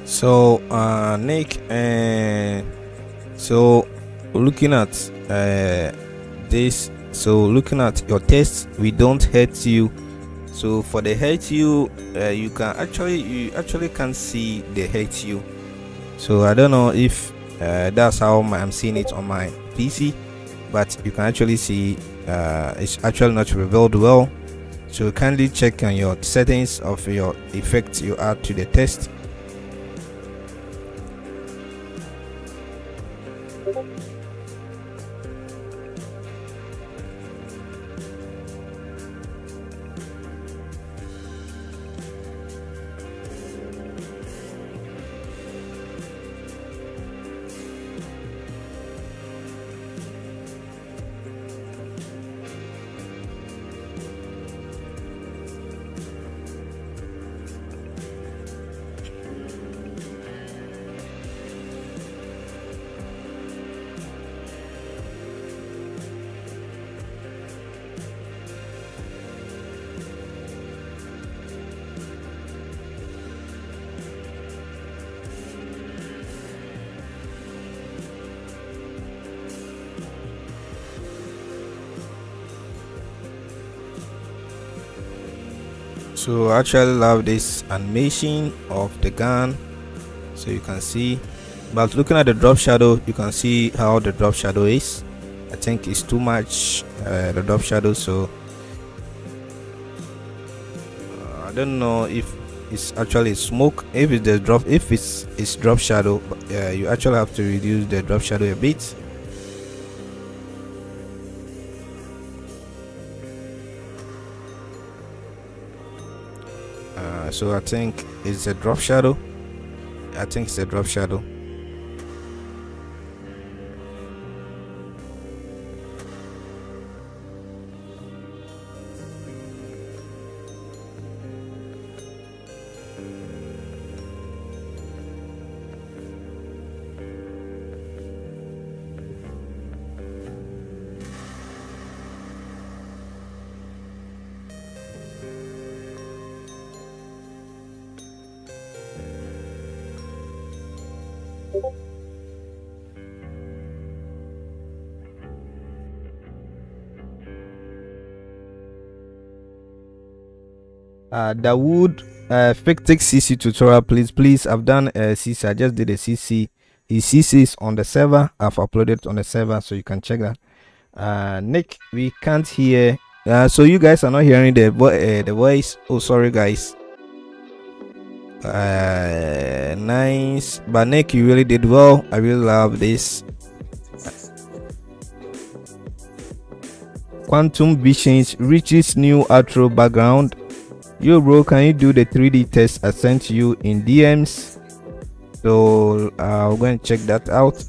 So Nick, so looking at this, so looking at your test, we don't hurt you. So for the hurt you, you actually can see the hurt you. So I don't know if that's how I'm seeing it on my PC, but you can actually see it's actually not revealed well. So kindly check on your settings of your effects you add to the test. So I actually love this animation of the gun, so you can see. But looking at the drop shadow, you can see how the drop shadow is. I think it's too much, the drop shadow, so I don't know if it's actually smoke. If it's the drop, if it's drop shadow, you actually have to reduce the drop shadow a bit. So I think it's a drop shadow. I think it's a drop shadow. The wood fictic CC tutorial, please. I've done a CC. I just did a CC. His CC is on the server. I've uploaded it on the server, so you can check that. Nick, we can't hear. So you guys are not hearing the voice. Oh, sorry, guys. Nice, but Nick, you really did well. I really love this. Quantum Visions reaches new outro background. Yo bro, can you do the 3D test I sent you in DMs? So we're going to check that out.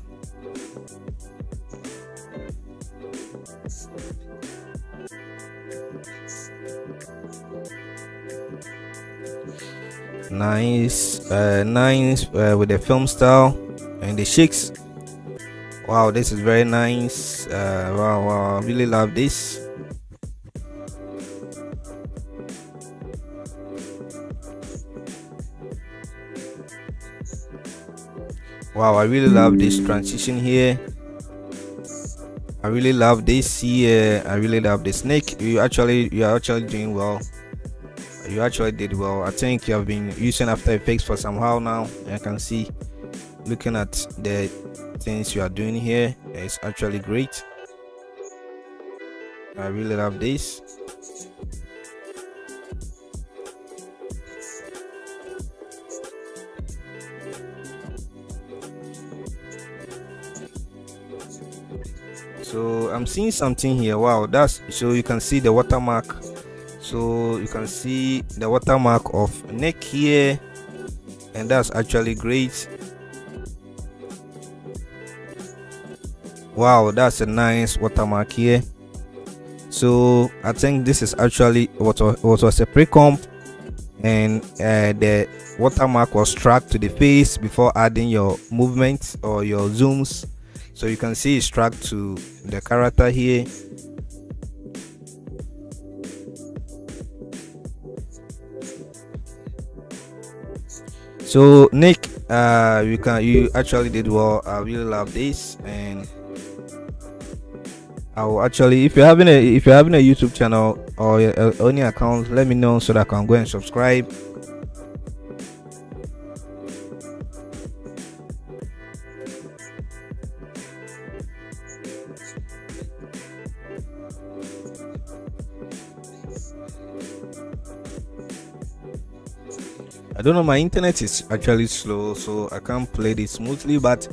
Nice, nice with the film style and the shakes. Wow, this is very nice. Wow, I really love this. Wow, I really love this transition here. I really love this here. I really love the snake. You are actually doing well. You actually did well. I think you have been using After Effects for some while now. I can see, looking at the things you are doing here, it's actually great. I really love this. So I'm seeing something here. Wow, that's so you can see the watermark. So you can see the watermark of Nick here, and that's actually great. Wow, that's a nice watermark here. So I think this is actually what was a pre-comp, and the watermark was tracked to the face before adding your movements or your zooms. So you can see it's tracked to the character here. So Nick, you actually did well. I really love this, and I will actually, if you're having a YouTube channel or any account, let me know so that I can go and subscribe. I don't know, my internet is actually slow, so I can't play this smoothly. But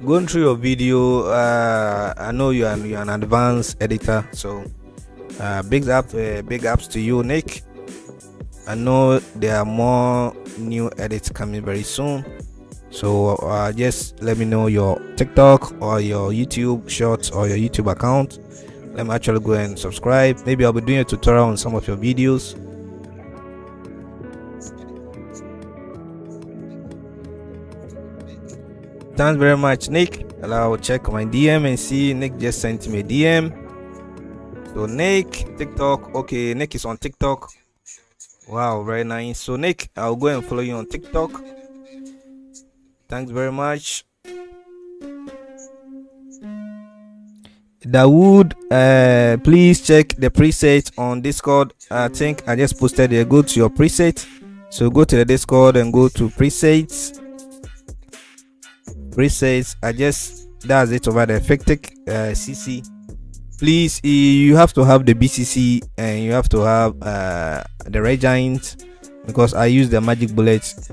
going through your video, I know you're an advanced editor, so big ups to you, Nick. I know there are more new edits coming very soon, so just let me know your TikTok or your YouTube shorts or your YouTube account. Let me actually go and subscribe. Maybe I'll be doing a tutorial on some of your videos. Thanks very much, Nick. I'll check my DM and see. Nick just sent me a DM. So Nick, TikTok. Okay, Nick is on TikTok. Wow, very nice. So Nick, I'll go and follow you on TikTok. Thanks very much. Dawood, please check the preset on Discord. I think I just posted there. Go to your preset. So go to the Discord and go to presets. That's it over the Effectic CC. Please, you have to have the BCC and you have to have the Red Giant, because I use the Magic Bullets,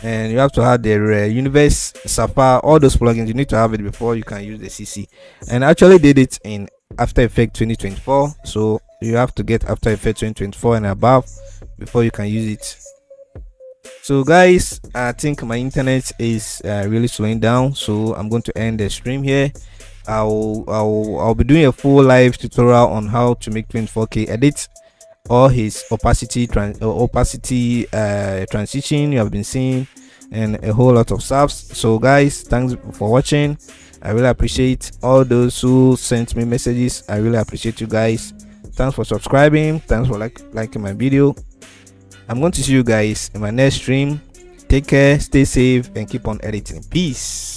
and you have to have the Universe Sapphire. All those plugins, you need to have it before you can use the CC. And I actually did it in After Effects 2024, so you have to get After Effects 2024 and above before you can use it. So guys, I think my internet is really slowing down, so I'm going to end the stream here. I'll be doing a full live tutorial on how to make 24K edits, or his opacity transition you have been seeing, and a whole lot of stuff. So guys, thanks for watching. I really appreciate all those who sent me messages. I really appreciate you guys. Thanks for subscribing. Thanks for liking my video. I'm going to see you guys in my next stream. Take care, stay safe, and keep on editing. Peace.